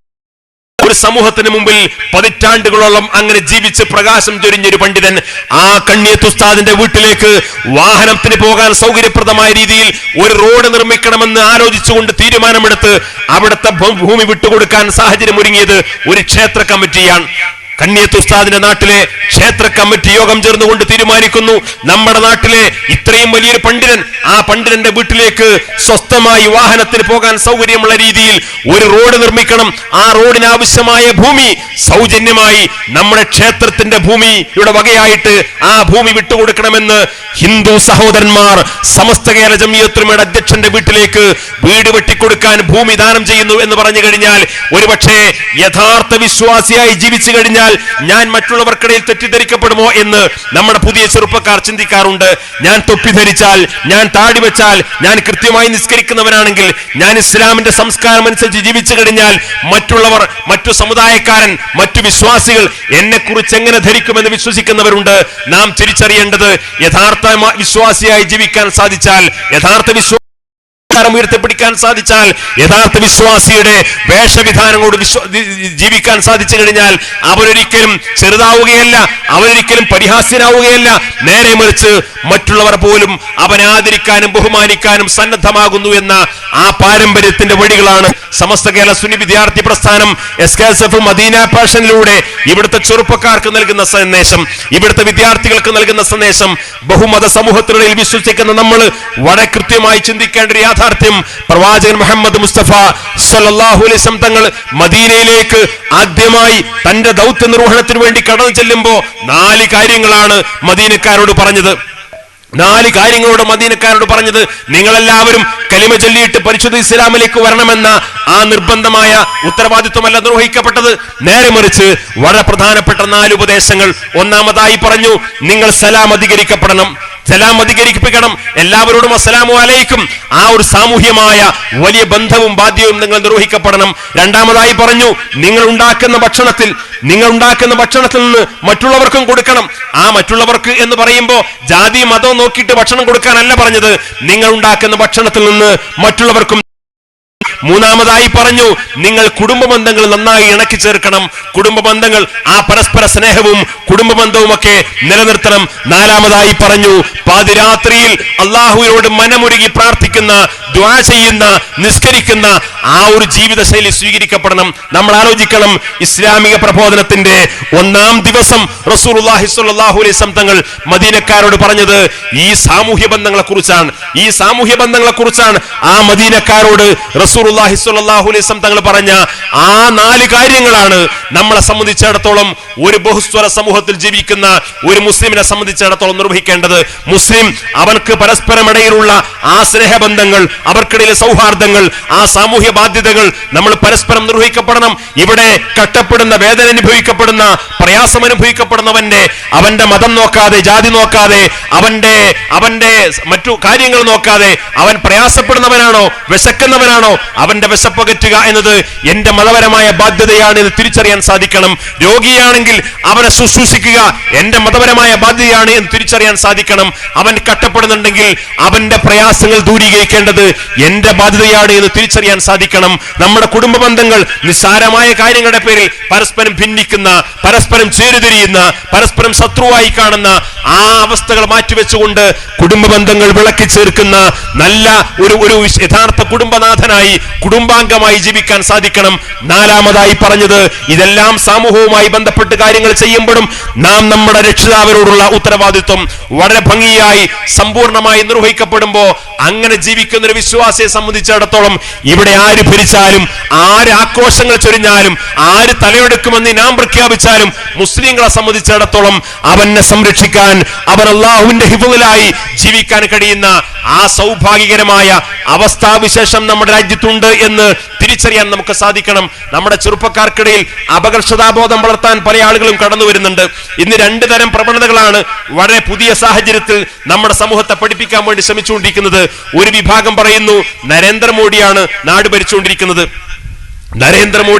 ഒരു സമൂഹത്തിന് മുമ്പിൽ പതിറ്റാണ്ടുകളോളം അങ്ങനെ ജീവിച്ച് പ്രകാശം ചൊരിഞ്ഞൊരു പണ്ഡിതൻ ആ കണ്ണിയത്ത് ഉസ്താദിന്റെ വീട്ടിലേക്ക് വാഹനത്തിന് പോകാൻ സൗകര്യപ്രദമായ രീതിയിൽ ഒരു റോഡ് നിർമ്മിക്കണമെന്ന് ആലോചിച്ചുകൊണ്ട് തീരുമാനമെടുത്ത് അവിടുത്തെ ഭൂമി വിട്ടുകൊടുക്കാൻ സാഹചര്യം ഒരുങ്ങിയത് ഒരു ക്ഷേത്ര കമ്മിറ്റിയാണ്. കണ്ണിയത്ത് ഉസ്താദിന്റെ നാട്ടിലെ ക്ഷേത്ര കമ്മിറ്റി യോഗം ചേർന്നുകൊണ്ട് തീരുമാനിക്കുന്നു, നമ്മുടെ നാട്ടിലെ ഇത്രയും വലിയൊരു പണ്ഡിതൻ, ആ പണ്ഡിതന്റെ വീട്ടിലേക്ക് സ്വസ്ഥമായി വാഹനത്തിന് പോകാൻ സൗകര്യമുള്ള രീതിയിൽ ഒരു റോഡ് നിർമ്മിക്കണം. ആ റോഡിന് ആവശ്യമായ ഭൂമി സൗജന്യമായി നമ്മുടെ ക്ഷേത്രത്തിന്റെ ഭൂമിയുടെ വകയായിട്ട് ആ ഭൂമി വിട്ടുകൊടുക്കണമെന്ന് ഹിന്ദു സഹോദരന്മാർ സമസ്ത കേരള ജംഇയ്യത്തുൽ ഉലമയുടെ അധ്യക്ഷന്റെ വീട്ടിലേക്ക് വീട് വെട്ടിക്കൊടുക്കാൻ ഭൂമി ദാനം ചെയ്യുന്നു എന്ന് പറഞ്ഞു കഴിഞ്ഞാൽ ഒരുപക്ഷെ യഥാർത്ഥ വിശ്വാസിയായി ജീവിച്ചു കഴിഞ്ഞാൽ ഞാൻ മറ്റുള്ളവർക്കിടയിൽ തെറ്റിദ്ധരിക്കപ്പെടുമോ എന്ന് നമ്മുടെ പുതിയ ചെറുപ്പക്കാർ ചിന്തിക്കാറുണ്ട്. ഞാൻ തൊപ്പി ധരിച്ചാൽ, ഞാൻ താടി വെച്ചാൽ, ഞാൻ കൃത്യമായി നിസ്കരിക്കുന്നവനാണെങ്കിൽ, ഞാൻ ഇസ്ലാമിന്റെ സംസ്കാരം അനുസരിച്ച് ജീവിച്ചു കഴിഞ്ഞാൽ മറ്റുള്ളവർ, മറ്റു സമുദായക്കാരൻ, മറ്റു വിശ്വാസികൾ എന്നെ കുറിച്ച് എങ്ങനെ ധരിക്കുമെന്ന് വിശ്വസിക്കുന്നവരുണ്ട്. നാം തിരിച്ചറിയേണ്ടത് യഥാർത്ഥ വിശ്വാസിയായി ജീവിക്കാൻ സാധിച്ചാൽ, യഥാർത്ഥ ഉയർത്തിപ്പിടിക്കാൻ സാധിച്ചാൽ, യഥാർത്ഥ വിശ്വാസിയുടെ വേഷവിധാനങ്ങളോട് ജീവിക്കാൻ സാധിച്ചു കഴിഞ്ഞാൽ അവരൊരിക്കലും ചെറുതാവുകയല്ല, അവരൊരിക്കലും പരിഹാസ്യനാവുകയല്ല, നേരെ മറിച്ച് മറ്റുള്ളവർ പോലും അവനെ ആദരിക്കാനും ബഹുമാനിക്കാനും സന്നദ്ധമാകുന്നു എന്ന ആ പാരമ്പര്യത്തിന്റെ വഴികളാണ് സമസ്ത കേരള സുന്നി വിദ്യാർത്ഥി പ്രസ്ഥാനം SKSF മദീന പാഷനിലൂടെ ഇവിടുത്തെ ചെറുപ്പക്കാർക്ക് നൽകുന്ന സന്ദേശം, ഇവിടുത്തെ വിദ്യാർത്ഥികൾക്ക് നൽകുന്ന സന്ദേശം. ബഹുമത സമൂഹത്തിനിടയിൽ വിശ്വസിക്കുന്ന നമ്മൾ വളരെ കൃത്യമായി ചിന്തിക്കേണ്ട ഒരു യാഥാർത്ഥ്യം യാഥാർത്ഥ്യം. പ്രവാചകൻ മുഹമ്മദ് മുസ്തഫ സല്ലല്ലാഹു അലൈഹി വസല്ലം തങ്ങൾ മദീനയിലേക്ക് ആദ്യമായി തന്റെ ദൗത്യ നിർവഹണത്തിന് വേണ്ടി കടന്നു ചെല്ലുമ്പോ 4 കാര്യങ്ങളാണ് മദീനക്കാരോട് പറഞ്ഞത്. 4 കാര്യങ്ങളോട് മദീനക്കാരോട് പറഞ്ഞത്, നിങ്ങളെല്ലാവരും കലിമ ചൊല്ലിയിട്ട് പരിശുദ്ധ ഇസ്ലാമിലേക്ക് വരണമെന്ന ആ നിർബന്ധമായ ഉത്തരവാദിത്വമല്ല നിർവഹിക്കപ്പെട്ടത്. നേരെ മറിച്ച് വളരെ പ്രധാനപ്പെട്ട 4 ഉപദേശങ്ങൾ. ഒന്നാമതായി പറഞ്ഞു, നിങ്ങൾ സലാം അധികരിക്കപ്പെടണം, സലാം അധികരിപ്പിക്കണം, എല്ലാവരോടും അസ്സലാമു അലൈക്കും. ആ ഒരു സാമൂഹ്യമായ വലിയ ബന്ധവും ബാധ്യവും നിങ്ങൾ നിർവഹിക്കപ്പെടണം. രണ്ടാമതായി പറഞ്ഞു, നിങ്ങൾ ഉണ്ടാക്കുന്ന ഭക്ഷണത്തിൽ നിന്ന് മറ്റുള്ളവർക്കും കൊടുക്കണം. ആ മറ്റുള്ളവർക്ക് എന്ന് പറയുമ്പോൾ ജാതി മതവും നോക്കിയിട്ട് ഭക്ഷണം കൊടുക്കാനല്ല പറഞ്ഞത്, നിങ്ങൾ ഉണ്ടാക്കുന്ന ഭക്ഷണത്തിൽ നിന്ന് മറ്റുള്ളവർക്കും. മൂന്നാമതായി പറഞ്ഞു, നിങ്ങൾ കുടുംബ ബന്ധങ്ങൾ നന്നായി ഇണക്കി ചേർക്കണം. കുടുംബ ബന്ധങ്ങൾ, ആ പരസ്പര സ്നേഹവും കുടുംബ ബന്ധവും ഒക്കെ നിലനിർത്തണം. നാലാമതായി പറഞ്ഞു, പാതിരാത്രിയിൽ അള്ളാഹുവിനോട് മനമുരുകി പ്രാർത്ഥിക്കുന്ന, ദുആ ചെയ്യുന്ന, നിസ്കരിക്കുന്ന ആ ഒരു ജീവിതശൈലി സ്വീകരിക്കപ്പെടണം. നമ്മൾ ആലോചിക്കണം, ഇസ്ലാമിക പ്രബോധനത്തിന്റെ 1-ാം ദിവസം റസൂലുള്ളാഹി സ്വല്ലല്ലാഹു അലൈഹി വസല്ലം തങ്ങൾ മദീനക്കാരോട് പറഞ്ഞത് ഈ സാമൂഹ്യ ബന്ധങ്ങളെ കുറിച്ചാണ്. ആ മദീനക്കാരോട് റസൂലുള്ളാഹി സ്വല്ലല്ലാഹു അലൈഹി വസല്ലം തങ്ങൾ പറഞ്ഞ ആ 4 കാര്യങ്ങളാണ് നമ്മളെ സംബന്ധിച്ചിടത്തോളം, ഒരു ബഹുസ്വര സമൂഹത്തിൽ ജീവിക്കുന്ന ഒരു മുസ്ലിമിനെ സംബന്ധിച്ചിടത്തോളം നിർവഹിക്കേണ്ടത്. മുസ്ലിം അവർക്ക് പരസ്പരമിടയിലുള്ള ആ സ്നേഹബന്ധങ്ങൾ, അവർക്കിടയിലെ സൗഹാർദ്ദങ്ങൾ, ആ സാമൂഹ്യ ബാധ്യതകൾ നമ്മൾ പരസ്പരം നിർവഹിക്കപ്പെടണം. ഇവിടെ കഷ്ടപ്പെടുന്ന, വേദന അനുഭവിക്കപ്പെടുന്ന, പ്രയാസം അനുഭവിക്കപ്പെടുന്നവന്റെ അവന്റെ മതം നോക്കാതെ, ജാതി നോക്കാതെ, അവന്റെ മറ്റു കാര്യങ്ങൾ നോക്കാതെ, അവൻ പ്രയാസപ്പെടുന്നവനാണോ, വിശക്കുന്നവനാണോ, അവന്റെ വിശപ്പകറ്റുക എന്നത് എന്റെ മതപരമായ ബാധ്യതയാണ് എന്ന് തിരിച്ചറിയാൻ സാധിക്കണം. രോഗിയാണെങ്കിൽ അവനെ ശുശ്രൂഷിക്കുക എന്റെ മതപരമായ ബാധ്യതയാണ് എന്ന് തിരിച്ചറിയാൻ സാധിക്കണം. അവൻ കഷ്ടപ്പെടുന്നുണ്ടെങ്കിൽ അവന്റെ പ്രയാസങ്ങൾ ദൂരീകരിക്കേണ്ടത് എന്റെ ബാധ്യതയാണ് എന്ന് തിരിച്ചറിയാൻ സാധിക്കണം. നമ്മുടെ കുടുംബ ബന്ധങ്ങൾ നിസ്സാരമായ കാര്യങ്ങളുടെ പേരിൽ പരസ്പരം ഭിന്നിക്കുന്ന, പരസ്പരം ചേരുതിരിയുന്ന, പരസ്പരം ശത്രുവായി കാണുന്ന ആ അവസ്ഥകൾ മാറ്റിവെച്ചുകൊണ്ട് കുടുംബ ബന്ധങ്ങൾ വിളക്കി ചേർക്കുന്ന നല്ല ഒരു യഥാർത്ഥ കുടുംബനാഥനായി, കുടുംബാംഗമായി ജീവിക്കാൻ സാധിക്കണം. നാലാമതായി പറഞ്ഞത്, ഇതെല്ലാം സമൂഹവുമായി ബന്ധപ്പെട്ട് കാര്യങ്ങൾ ചെയ്യുമ്പോഴും നാം നമ്മുടെ രക്ഷിതാവിനോടുള്ള ഉത്തരവാദിത്വം വളരെ ഭംഗിയായി സമ്പൂർണമായി നിർവഹിക്കപ്പെടുമ്പോ അങ്ങനെ ജീവിക്കുന്ന ഒരു വിശ്വാസിയെ സംബന്ധിച്ചിടത്തോളം ഇവിടെ ആര് ഭരിച്ചാലും, ആര് ആക്രോശങ്ങൾ ചൊരിഞ്ഞാലും, ആര് തലയെടുക്കുമെന്ന് നാം പ്രഖ്യാപിച്ചാലും മുസ്ലിങ്ങളെ സംബന്ധിച്ചിടത്തോളം അവനെ സംരക്ഷിക്കാൻ, അവൻ അല്ലാഹുവിന്റെ ഹിഫ്ളിലായി ജീവിക്കാൻ കഴിയുന്ന ആ സൗഭാഗ്യകരമായ അവസ്ഥാവിശേഷം നമ്മുടെ രാജ്യത്തുണ്ട് എന്ന് തിരിച്ചറിയാൻ നമുക്ക് സാധിക്കണം. നമ്മുടെ ചെറുപ്പക്കാർക്കിടയിൽ അപകർഷതാബോധം വളർത്താൻ പല ആളുകളും കടന്നു വരുന്നുണ്ട്. ഇന്ന് 2 തരം പ്രവണതകളാണ് വളരെ പുതിയ സാഹചര്യത്തിൽ നമ്മുടെ സമൂഹത്തെ പഠിപ്പിക്കാൻ വേണ്ടി ശ്രമിച്ചുകൊണ്ടിരിക്കുന്നത്. ഒരു വിഭാഗം പറയുന്നു, നരേന്ദ്രമോദിയാണ് നാട് ഭരിച്ചുകൊണ്ടിരിക്കുന്നത്,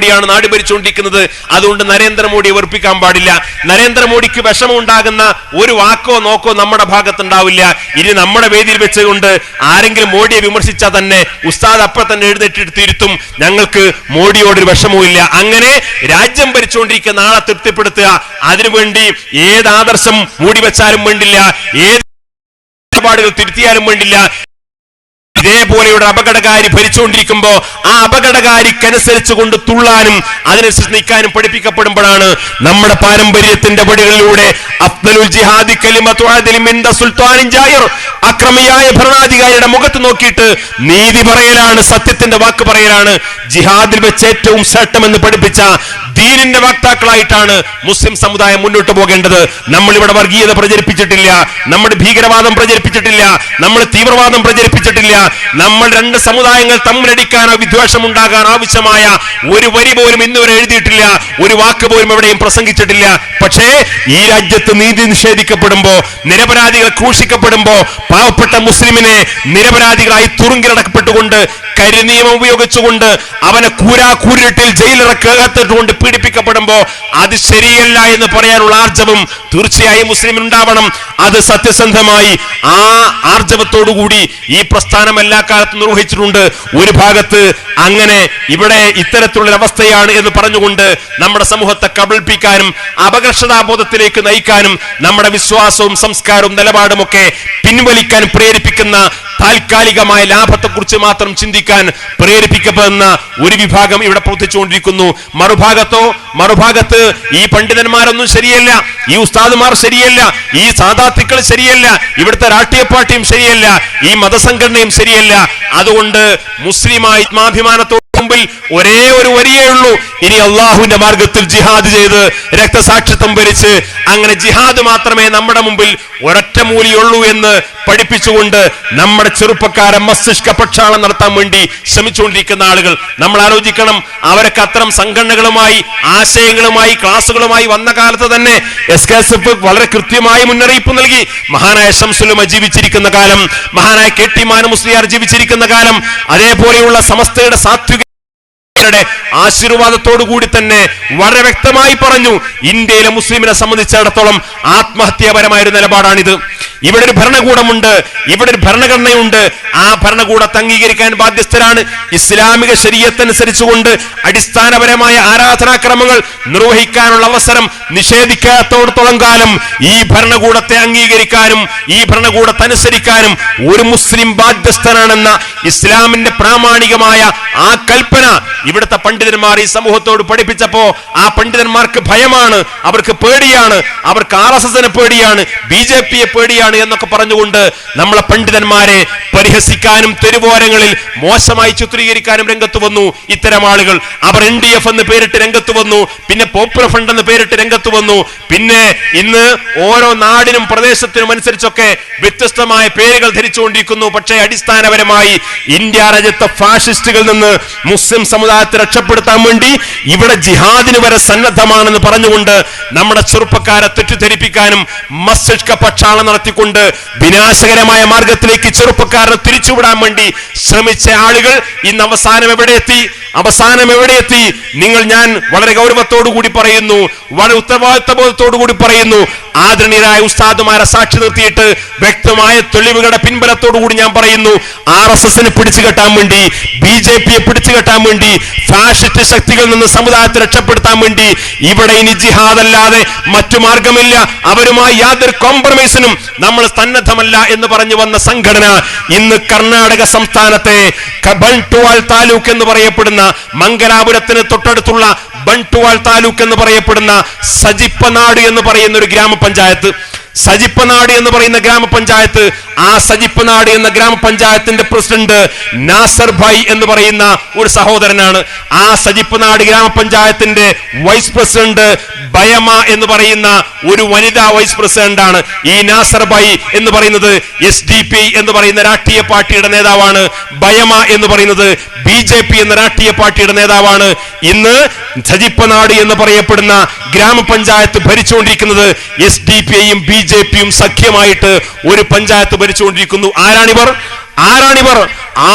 അതുകൊണ്ട് നരേന്ദ്രമോദിയെ വെറുപ്പിക്കാൻ പാടില്ല. നരേന്ദ്രമോദിക്ക് വിഷമമുണ്ടാകുന്ന ഒരു വാക്കോ നോക്കോ നമ്മുടെ ഭാഗത്തുണ്ടാവില്ല. ഇനി നമ്മുടെ വേദിയിൽ വെച്ചുകൊണ്ട് ആരെങ്കിലും മോഡിയെ വിമർശിച്ചാൽ തന്നെ ഉസ്താദ് അപ്പോൾ തന്നെ എഴുന്നേറ്റെടുത്തിരുത്തും, ഞങ്ങൾക്ക് മോഡിയോടൊരു വിഷമവുമില്ല. അങ്ങനെ രാജ്യം ഭരിച്ചുകൊണ്ടിരിക്കുന്ന ആളെ തൃപ്തിപ്പെടുത്തുക, അതിനുവേണ്ടി ഏത് ആദർശം മൂടി വെച്ചാലും വേണ്ടില്ല, ഏത് നിലപാടുകൾ തിരുത്തിയാലും വേണ്ടില്ല. ഇതേപോലെയുള്ള അപകടകാരി ഭരിച്ചുകൊണ്ടിരിക്കുമ്പോ ആ അപകടകാരിക്കനുസരിച്ച് കൊണ്ട് തുള്ളാനും അതിനനുസരിച്ച് നിൽക്കാനും പഠിപ്പിക്കപ്പെടുമ്പോഴാണ് നമ്മുടെ പാരമ്പര്യത്തിന്റെ പടികളിലൂടെ അഫ്ദലുൽ ജിഹാദി കലിമത്തു അദ്ലിൻ മിൻദ സുൽത്താനിൻ ജായിർ, അക്രമിയായ ഭരണാധികാരിയുടെ മുഖത്ത് നോക്കിയിട്ട് നീതി പറയലാണ്, സത്യത്തിന്റെ വാക്ക് പറയലാണ് ജിഹാദിൽ വെച്ച് ഏറ്റവും ശ്രേഷ്ഠമെന്ന് പഠിപ്പിച്ച ദീനിന്റെ വക്താക്കളായിട്ടാണ് മുസ്ലിം സമുദായം മുന്നോട്ട് പോകേണ്ടത്. നമ്മൾ ഇവിടെ വർഗീയത പ്രചരിപ്പിച്ചിട്ടില്ല, നമ്മൾ ഭീകരവാദം പ്രചരിപ്പിച്ചിട്ടില്ല, നമ്മൾ തീവ്രവാദം പ്രചരിപ്പിച്ചിട്ടില്ല. നമ്മൾ 2 സമുദായങ്ങൾ തമ്മിലടിക്കാനോ വിദ്വേഷം ഉണ്ടാകാൻ ആവശ്യമായ ഒരു വരി പോലും ഇന്നുവരെ എഴുതിയിട്ടില്ല, ഒരു വാക്ക് പോലും എവിടെയും പ്രസംഗിച്ചിട്ടില്ല. പക്ഷേ ഈ രാജ്യത്ത് നീതി നിഷേധിക്കപ്പെടുമ്പോ, നിരപരാധികൾ ക്രൂശിക്കപ്പെടുമ്പോ, പാവപ്പെട്ട മുസ്ലിമിനെ നിരപരാധികളായി തുറുങ്കിലടക്കപ്പെട്ടുകൊണ്ട് കരിനിയമം ഉപയോഗിച്ചുകൊണ്ട് അവനെ കൂരിട്ടിൽ ജയിലിറക്കകത്തിട്ടുകൊണ്ട് പീഡിപ്പിക്കപ്പെടുമ്പോ അത് ശരിയല്ല എന്ന് പറയാനുള്ള ആർജവം തീർച്ചയായും മുസ്ലിമിന് ഉണ്ടാവണം. അത് സത്യസന്ധമായി ആ ആർജവത്തോടുകൂടി ഈ പ്രസ്ഥാനം എല്ലാ കാലത്തും നിർവഹിച്ചിട്ടുണ്ട്. ഒരു ഭാഗത്ത് അങ്ങനെ ഇവിടെ ഇത്തരത്തിലുള്ള അവസ്ഥയാണ് എന്ന് പറഞ്ഞുകൊണ്ട് നമ്മുടെ സമൂഹത്തെ കബളിപ്പിക്കാനും അപകർഷതാബോധത്തിലേക്ക് നയിക്കാനും നമ്മുടെ വിശ്വാസവും സംസ്കാരവും നിലപാടുമൊക്കെ പിൻവലിക്കാൻ പ്രേരിപ്പിക്കുന്ന താൽക്കാലികമായ ലാഭത്തെക്കുറിച്ച് മാത്രം ചിന്തിക്കുന്ന ജീവിക്കാൻ പ്രേരിപ്പിക്കപ്പെടുന്ന ഒരു വിഭാഗം ഇവിടെ പ്രവർത്തിച്ചുകൊണ്ടിരിക്കുന്നു. മറുഭാഗത്ത് ഈ പണ്ഡിതന്മാരൊന്നും ശരിയല്ല, ഈ ഉസ്താദുമാർ ശരിയല്ല, ഈ സാദാത്തുക്കൾ ശരിയല്ല, ഇവിടുത്തെ രാഷ്ട്രീയ പാർട്ടിയും ശരിയല്ല, ഈ മതസംഘടനയും ശരിയല്ല. അതുകൊണ്ട് മുസ്ലിമായി ആത്മാഭിമാനത്തോട് മുമ്പിൽ ഒരേ ഒരു വരിയേ ഉള്ളൂ, ഇനി അള്ളാഹുവിന്റെ മാർഗത്തിൽ ജിഹാദ് ചെയ്ത് രക്തസാക്ഷിത്വം ഭരിച്ച് അങ്ങനെ ജിഹാദ് മാത്രമേ നമ്മുടെ മുമ്പിൽ ഒരൊറ്റ മൂലിയുള്ളൂ എന്ന് പഠിപ്പിച്ചുകൊണ്ട് നമ്മുടെ ചെറുപ്പക്കാരെ മസ്തിഷ്ക പ്രക്ഷാളനം നടത്താൻ വേണ്ടി ശ്രമിച്ചുകൊണ്ടിരിക്കുന്ന ആളുകൾ നമ്മൾ ആലോചിക്കണം. അവരൊക്കെ അത്തരം സംഘടനകളുമായി ആശയങ്ങളുമായി ക്ലാസുകളുമായി വന്ന കാലത്ത് തന്നെ SKSF വളരെ കൃത്യമായി മുന്നറിയിപ്പ് നൽകി. മഹാനായ ശംസുലുമ ജീവിച്ചിരിക്കുന്ന കാലം, മഹാനായ KT മാനു മുസ്ലിയാർ ജീവിച്ചിരിക്കുന്ന കാലം, അതേപോലെയുള്ള സമസ്തയുടെ സാത്വിക ആശീർവാദത്തോടു കൂടി തന്നെ വളരെ വ്യക്തമായി പറഞ്ഞു, ഇന്ത്യയിലെ മുസ്ലിമിനെ സംബന്ധിച്ചിടത്തോളം ആത്മഹത്യാപരമായ ഒരു നിലപാടാണിത്. ഇവിടെ ഒരു ഭരണകൂടമുണ്ട്, ഇവിടെ ഒരു ഭരണഘടനയുണ്ട്, ആ ഭരണകൂടത്തെ അംഗീകരിക്കാൻ ബാധ്യസ്ഥരാണ്. ഇസ്ലാമിക ശരീഅത്തനുസരിച്ചുകൊണ്ട് അടിസ്ഥാനപരമായ ആരാധനാക്രമങ്ങൾ നിർവഹിക്കാനുള്ള അവസരം നിഷേധിക്കാത്തോടത്തോളം കാലം ഈ ഭരണകൂടത്തെ അംഗീകരിക്കാനും ഈ ഭരണകൂടത്തെ അനുസരിക്കാനും ഒരു മുസ്ലിം ബാധ്യസ്ഥനാണെന്ന ഇസ്ലാമിന്റെ പ്രാമാണികമായ ആ കൽപ്പന ഇവിടുത്തെ പണ്ഡിതന്മാർ ഈ സമൂഹത്തോട് പഠിപ്പിച്ചപ്പോ ആ പണ്ഡിതന്മാർക്ക് ഭയമാണ്, അവർക്ക് പേടിയാണ്, അവർക്ക് RSSനെ പേടിയാണ്, BJPയെ പേടിയാണ് എന്നൊക്കെ പറഞ്ഞുകൊണ്ട് നമ്മളെ പണ്ഡിതന്മാരെ പരിഹസിക്കാനും തെരുവോരങ്ങളിൽ മോശമായി ചിത്രീകരിക്കാനും രംഗത്ത് വന്നു ഇത്തരം ആളുകൾ. അവർ NDF എന്ന് പേരിട്ട് രംഗത്ത് വന്നു, പിന്നെ പോപ്പുലർ ഫ്രണ്ട് എന്ന് പേരിട്ട് രംഗത്ത് വന്നു, പിന്നെ ഇന്ന് ഓരോ നാടിനും പ്രദേശത്തിനും അനുസരിച്ചൊക്കെ വ്യത്യസ്തമായ പേരുകൾ ധരിച്ചുകൊണ്ടിരിക്കുന്നു. പക്ഷേ അടിസ്ഥാനപരമായി ഇന്ത്യ രാജ്യത്തെ ഫാഷിസ്റ്റുകളിൽ നിന്ന് മുസ്ലിം സമുദായത്തെ രക്ഷപ്പെടുത്താൻ വേണ്ടി ഇവിടെ ജിഹാദിന് വരെ സന്നദ്ധമാണെന്ന് പറഞ്ഞുകൊണ്ട് നമ്മുടെ ചെറുപ്പക്കാരെ തെറ്റിദ്ധരിപ്പിക്കാനും മസ്തിഷ്ക പ്രക്ഷാളനം നടത്തിക്കൊണ്ട് വിനാശകരമായ മാർഗത്തിലേക്ക് ചെറുപ്പക്കാരെ തിരിച്ചുവിടാൻ വേണ്ടി ശ്രമിച്ച ആളുകൾ ഇന്ന് അവസാനം എവിടെ എത്തി? ഞാൻ വളരെ ഗൗരവത്തോടു കൂടി പറയുന്നു, വളരെ ഉത്തരവാദിത്വബോധത്തോടു കൂടി പറയുന്നു, ആദരണീയരായ ഉസ്താദുമാരെ സാക്ഷി നിർത്തിയിട്ട് വ്യക്തമായ തെളിവുകളുടെ പിൻബലത്തോടു കൂടി ഞാൻ പറയുന്നു, RSSനെ പിടിച്ചു കെട്ടാൻ വേണ്ടി, BJPയെ പിടിച്ചു കെട്ടാൻ വേണ്ടി, ഫാഷിസ്റ്റ് ശക്തികളിൽ നിന്ന് സമുദായത്തെ രക്ഷപ്പെടുത്താൻ വേണ്ടി ഇവിടെ ഇനി ജിഹാദ് അല്ലാതെ മറ്റു മാർഗമില്ല, അവരുമായി യാതൊരു കോംപ്രമൈസിനും നമ്മൾ സന്നദ്ധമല്ല എന്ന് പറഞ്ഞു വന്ന സംഘടന ഇന്ന് കർണാടക സംസ്ഥാനത്തെ ബൺട്വാൾ താലൂക്ക് എന്ന് പറയപ്പെടുന്ന മംഗലാപുരത്തിന് തൊട്ടടുത്തുള്ള ബൺട്വാൾ താലൂക്ക് എന്ന് പറയപ്പെടുന്ന സജിപ്പനാട് എന്ന് പറയുന്ന ഒരു ഗ്രാമപഞ്ചായത്ത്, സജിപ്പനാട് എന്ന് പറയുന്ന ഗ്രാമപഞ്ചായത്ത്, ആ സജിപ്പനാട് എന്ന ഗ്രാമപഞ്ചായത്തിന്റെ പ്രസിഡന്റ് നാസർ ഭായ് എന്ന് പറയുന്ന ഒരു സഹോദരനാണ്. ആ സജിപ്പനാട് ഗ്രാമപഞ്ചായത്തിന്റെ വൈസ് പ്രസിഡന്റ് ബയമ എന്ന് പറയുന്ന ഒരു വനിതാ വൈസ് പ്രസിഡന്റ് ആണ്. ഈ നാസർ ഭായ് എന്ന് പറയുന്നത് SDP എന്ന് പറയുന്ന രാഷ്ട്രീയ പാർട്ടിയുടെ നേതാവാണ്. ബയമ എന്ന് പറയുന്നത് BJP എന്ന രാഷ്ട്രീയ പാർട്ടിയുടെ നേതാവാണ്. ഇന്ന് സജിപ്പനാട് എന്ന് പറയപ്പെടുന്ന ഗ്രാമപഞ്ചായത്ത് ഭരിച്ചുകൊണ്ടിരിക്കുന്നത് SDP-യും BJP-യും സഖ്യമായിട്ട് ഒരു പഞ്ചായത്ത് ഭരിച്ചുകൊണ്ടിരിക്കുന്നു. ആരാണിവർ?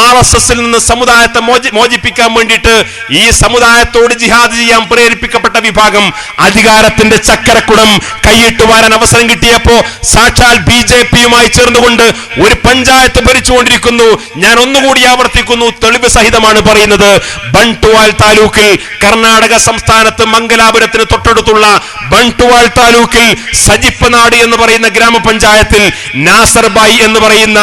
RSSൽ നിന്ന് സമുദായത്തെ മോചിപ്പിക്കാൻ വേണ്ടിയിട്ട് ഈ സമുദായത്തോട് ജിഹാദ് ചെയ്യാൻ പ്രേരിപ്പിക്കപ്പെട്ട വിഭാഗം അധികാരത്തിന്റെ ചക്കരക്കുടം കൈയിട്ട് വാരാൻ അവസരം കിട്ടിയപ്പോ സാക്ഷാൽ BJP-യുമായി ചേർന്നുകൊണ്ട് ഒരു പഞ്ചായത്ത് ഭരിച്ചുകൊണ്ടിരിക്കുന്നു. ഞാൻ ഒന്നുകൂടി ആവർത്തിക്കുന്നു, തെളിവ് സഹിതമാണ് പറയുന്നത്. ബൺട്വാൾ താലൂക്കിൽ, കർണാടക സംസ്ഥാനത്ത് മംഗലാപുരത്തിന് തൊട്ടടുത്തുള്ള ബൺട്വാൾ താലൂക്കിൽ സജിപ്പനാട് എന്ന് പറയുന്ന ഗ്രാമപഞ്ചായത്തിൽ നാസർ ഭായ് എന്ന് പറയുന്ന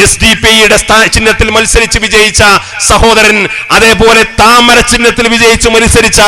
SDP-യുടെ ചിഹ്നത്തിൽ മത്സരിച്ച് വിജയിച്ച സഹോദരൻ, അതേപോലെ താമര ചിഹ്നത്തിൽ വിജയിച്ച് മത്സരിച്ച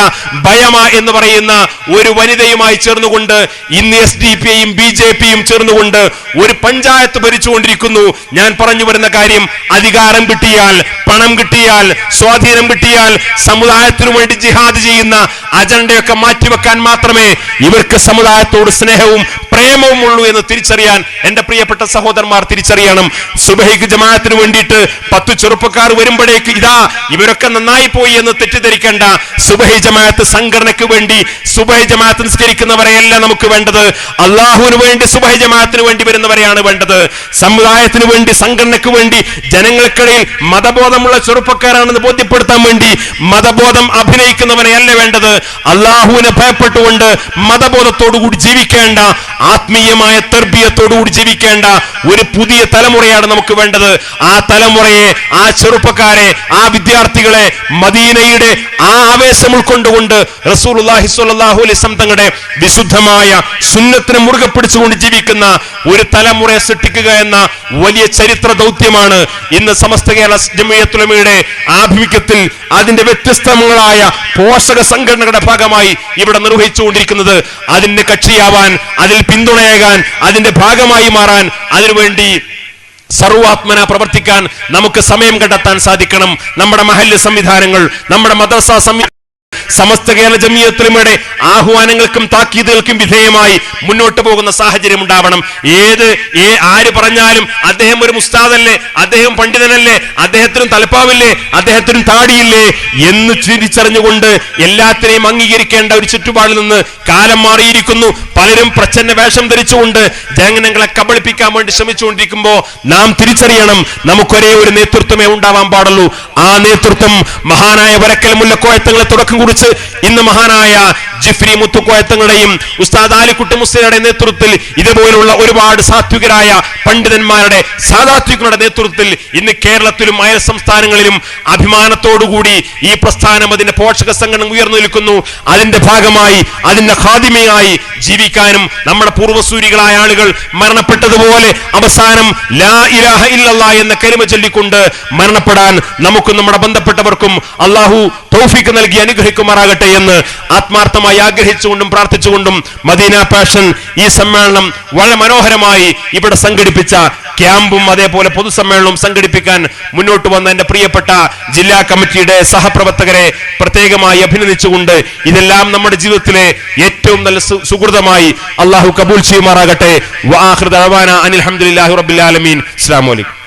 ബയമ എന്ന് പറയുന്ന ഒരു വനിതയുമായി ചേർന്നുകൊണ്ട് ഇന്ന് SDP-യും BJP-യും ചേർന്നുകൊണ്ട് ഒരു പഞ്ചായത്ത് ഭരിച്ചുകൊണ്ടിരിക്കുന്നു. ഞാൻ പറഞ്ഞു വരുന്ന കാര്യം, അധികാരം കിട്ടിയാൽ, പണം കിട്ടിയാൽ, സ്വാധീനം കിട്ടിയാൽ സമുദായത്തിനു വേണ്ടി ജിഹാദ് ചെയ്യുന്ന അജണ്ടയൊക്കെ മാറ്റിവെക്കാൻ മാത്രമേ ഇവർക്ക് സമുദായത്തോട് സ്നേഹവും പ്രേമവും ഉള്ളൂ എന്ന് തിരിച്ചറിയാൻ എന്റെ പ്രിയപ്പെട്ട സഹോദരന്മാർ തിരിച്ചറിയണം. സുബഹിക്ക് ജമാഅത്തിന് വേണ്ടിയിട്ട് 10 ചെറുപ്പക്കാർ വരുമ്പോഴേക്ക് ഇതാ ഇവരൊക്കെ നന്നായി പോയി എന്ന് തെറ്റിദ്ധരിക്കേണ്ട. സുബഹി ജമാഅത്ത് സംഘടനയ്ക്ക് വേണ്ടി സുബഹി ജമാഅത്ത് നിസ്കരിക്കുന്നവരെയല്ല നമുക്ക് വേണ്ടത്, അള്ളാഹുവിന് വേണ്ടി സുബഹി ജമാഅത്തിന് വേണ്ടി വരുന്നവരെയാണ് വേണ്ടത്. സമുദായത്തിന് വേണ്ടി, സംഘടനയ്ക്ക് വേണ്ടി, ജനങ്ങൾക്കിടയിൽ മതബോധമുള്ള ചെറുപ്പക്കാരാണെന്ന് ബോധ്യപ്പെടുത്താൻ വേണ്ടി മതബോധം അഭിനയിക്കുന്നവരെയല്ല വേണ്ടത്. അള്ളാഹുവിനെ ഭയപ്പെട്ടുകൊണ്ട് മതബോധത്തോടു കൂടി ജീവിക്കേണ്ട ആത്മീയമായ തർബിയത്തോടുകൂടി ജീവിക്കേണ്ട ഒരു പുതിയ തലമുറയാണ് നമുക്ക് വേണ്ടത്. ആ തലമുറയെ, ആ ചെറുപ്പക്കാരെ, ആ വിദ്യാർത്ഥികളെ മദീനയുടെ ആ ആവേശം ഉൾക്കൊണ്ടുകൊണ്ട് റസൂലുള്ളാഹി സ്വല്ലല്ലാഹു അലൈഹി വസല്ലം തങ്ങളുടെ വിശുദ്ധമായ സുന്നത്തിനെ മുറുകെ പിടിച്ചുകൊണ്ട് ജീവിക്കുന്ന ഒരു തലമുറയെ സൃഷ്ടിക്കുക എന്ന വലിയ ചരിത്ര ദൗത്യമാണ് ഇന്ന് സമസ്ത കേരള ജംഇയ്യത്തുൽ ഉലമയുടെ ആഭിമുഖ്യത്തിൽ അതിന്റെ വ്യത്യസ്തങ്ങളായ പോഷക സംഘടനകളുടെ ഭാഗമായി ഇവിടെ നിർവഹിച്ചുകൊണ്ടിരിക്കുന്നത്. അതിന്റെ കക്ഷിയാവാൻ, അതിൽ പിന്തുണയേകാൻ, അതിന്റെ ഭാഗമായി മാറാൻ, അതിനുവേണ്ടി സർവാത്മന പ്രവർത്തിക്കാൻ നമുക്ക് സമയം കണ്ടെത്താൻ സാധിക്കണം. നമ്മുടെ മഹല്ല് സംവിധാനങ്ങൾ, നമ്മുടെ മദ്രസ സമസ്ത കേരള ജംഇയ്യത്തുൽ ഉലമയുടെ ആഹ്വാനങ്ങൾക്കും താക്കീതുകൾക്കും വിധേയമായി മുന്നോട്ട് പോകുന്ന സാഹചര്യം ഉണ്ടാവണം. ആര് പറഞ്ഞാലും അദ്ദേഹം ഒരു മുസ്താദല്ലേ, അദ്ദേഹം പണ്ഡിതനല്ലേ, അദ്ദേഹത്തിനും തലപ്പാവില്ലേ, അദ്ദേഹത്തിനും താടിയില്ലേ എന്ന് തിരിച്ചറിഞ്ഞുകൊണ്ട് എല്ലാത്തിനെയും അംഗീകരിക്കേണ്ട ഒരു ചുറ്റുപാടിൽ നിന്ന് കാലം മാറിയിരിക്കുന്നു. പലരും പ്രച്ഛന്ന വേഷം ധരിച്ചുകൊണ്ട് ജനങ്ങളെ കബളിപ്പിക്കാൻ വേണ്ടി ശ്രമിച്ചുകൊണ്ടിരിക്കുമ്പോൾ നാം തിരിച്ചറിയണം, നമുക്കൊരേ ഒരു നേതൃത്വമേ ഉണ്ടാവാൻ പാടുള്ളൂ. ആ നേതൃത്വം മഹാനായ വരക്കൽ മുല്ലക്കോയത്തങ്ങളെ തുടക്കം കുറിച്ച് ഇന്ന് മഹാനായ ജിഫ്രി മുത്തുക്കോയത്തങ്ങളുടെയും ഉസ്താദ് ആലിക്കുട്ടി മുസ്ലിയുടെ നേതൃത്വത്തിൽ ഇതുപോലുള്ള ഒരുപാട് സാത്വികരായ പണ്ഡിതന്മാരുടെ സാധാത്വികളുടെ നേതൃത്വത്തിൽ ഇന്ന് കേരളത്തിലും അയൽ സംസ്ഥാനങ്ങളിലും അഭിമാനത്തോടുകൂടി ഈ പ്രസ്ഥാനം, അതിന്റെ പോഷക സംഘടന ഉയർന്നു നിൽക്കുന്നു. അതിന്റെ ഭാഗമായി, അതിന്റെ ഖാദിമയായി ജീവിക്കാനും നമ്മുടെ പൂർവ്വസൂരികളായ ആളുകൾ മരണപ്പെട്ടതുപോലെ അവസാനം ലാ ഇലാഹ ഇല്ലല്ലാഹ് എന്ന കലിമ ചൊല്ലിക്കൊണ്ട് മരണപ്പെടാൻ നമുക്കും നമ്മുടെ ബന്ധപ്പെട്ടവർക്കും അള്ളാഹു തൗഫീഖ് നൽകി അനുഗ്രഹിക്കുമാറാകട്ടെ എന്ന് ആത്മാർത്ഥമായി ആഗ്രഹിച്ചുകൊണ്ടും പ്രാർത്ഥിച്ചുകൊണ്ടും മദീന പാഷൻ ഈ സമ്മേളനം വളരെ മനോഹരമായി ഇവിടെ സംഘടിപ്പിച്ച ക്യാമ്പും അതേപോലെ പൊതുസമ്മേളനവും സംഘടിപ്പിക്കാൻ മുന്നോട്ട് വന്ന എന്റെ പ്രിയപ്പെട്ട ജില്ലാ കമ്മിറ്റിയുടെ സഹപ്രവർത്തകരെ പ്രത്യേകമായി അഭിനന്ദിച്ചുകൊണ്ട് ഇതെല്ലാം നമ്മുടെ ജീവിതത്തിലെ ഏറ്റവും നല്ല സുഹൃതമായി അള്ളാഹു കബൂൽ ചെയ്യുമാറാകട്ടെ. വആഖിറു ദഅവാന അനിൽ ഹംദുലില്ലാഹി റബ്ബിൽ ആലമീൻ. അസ്സലാമു അലൈക്കും.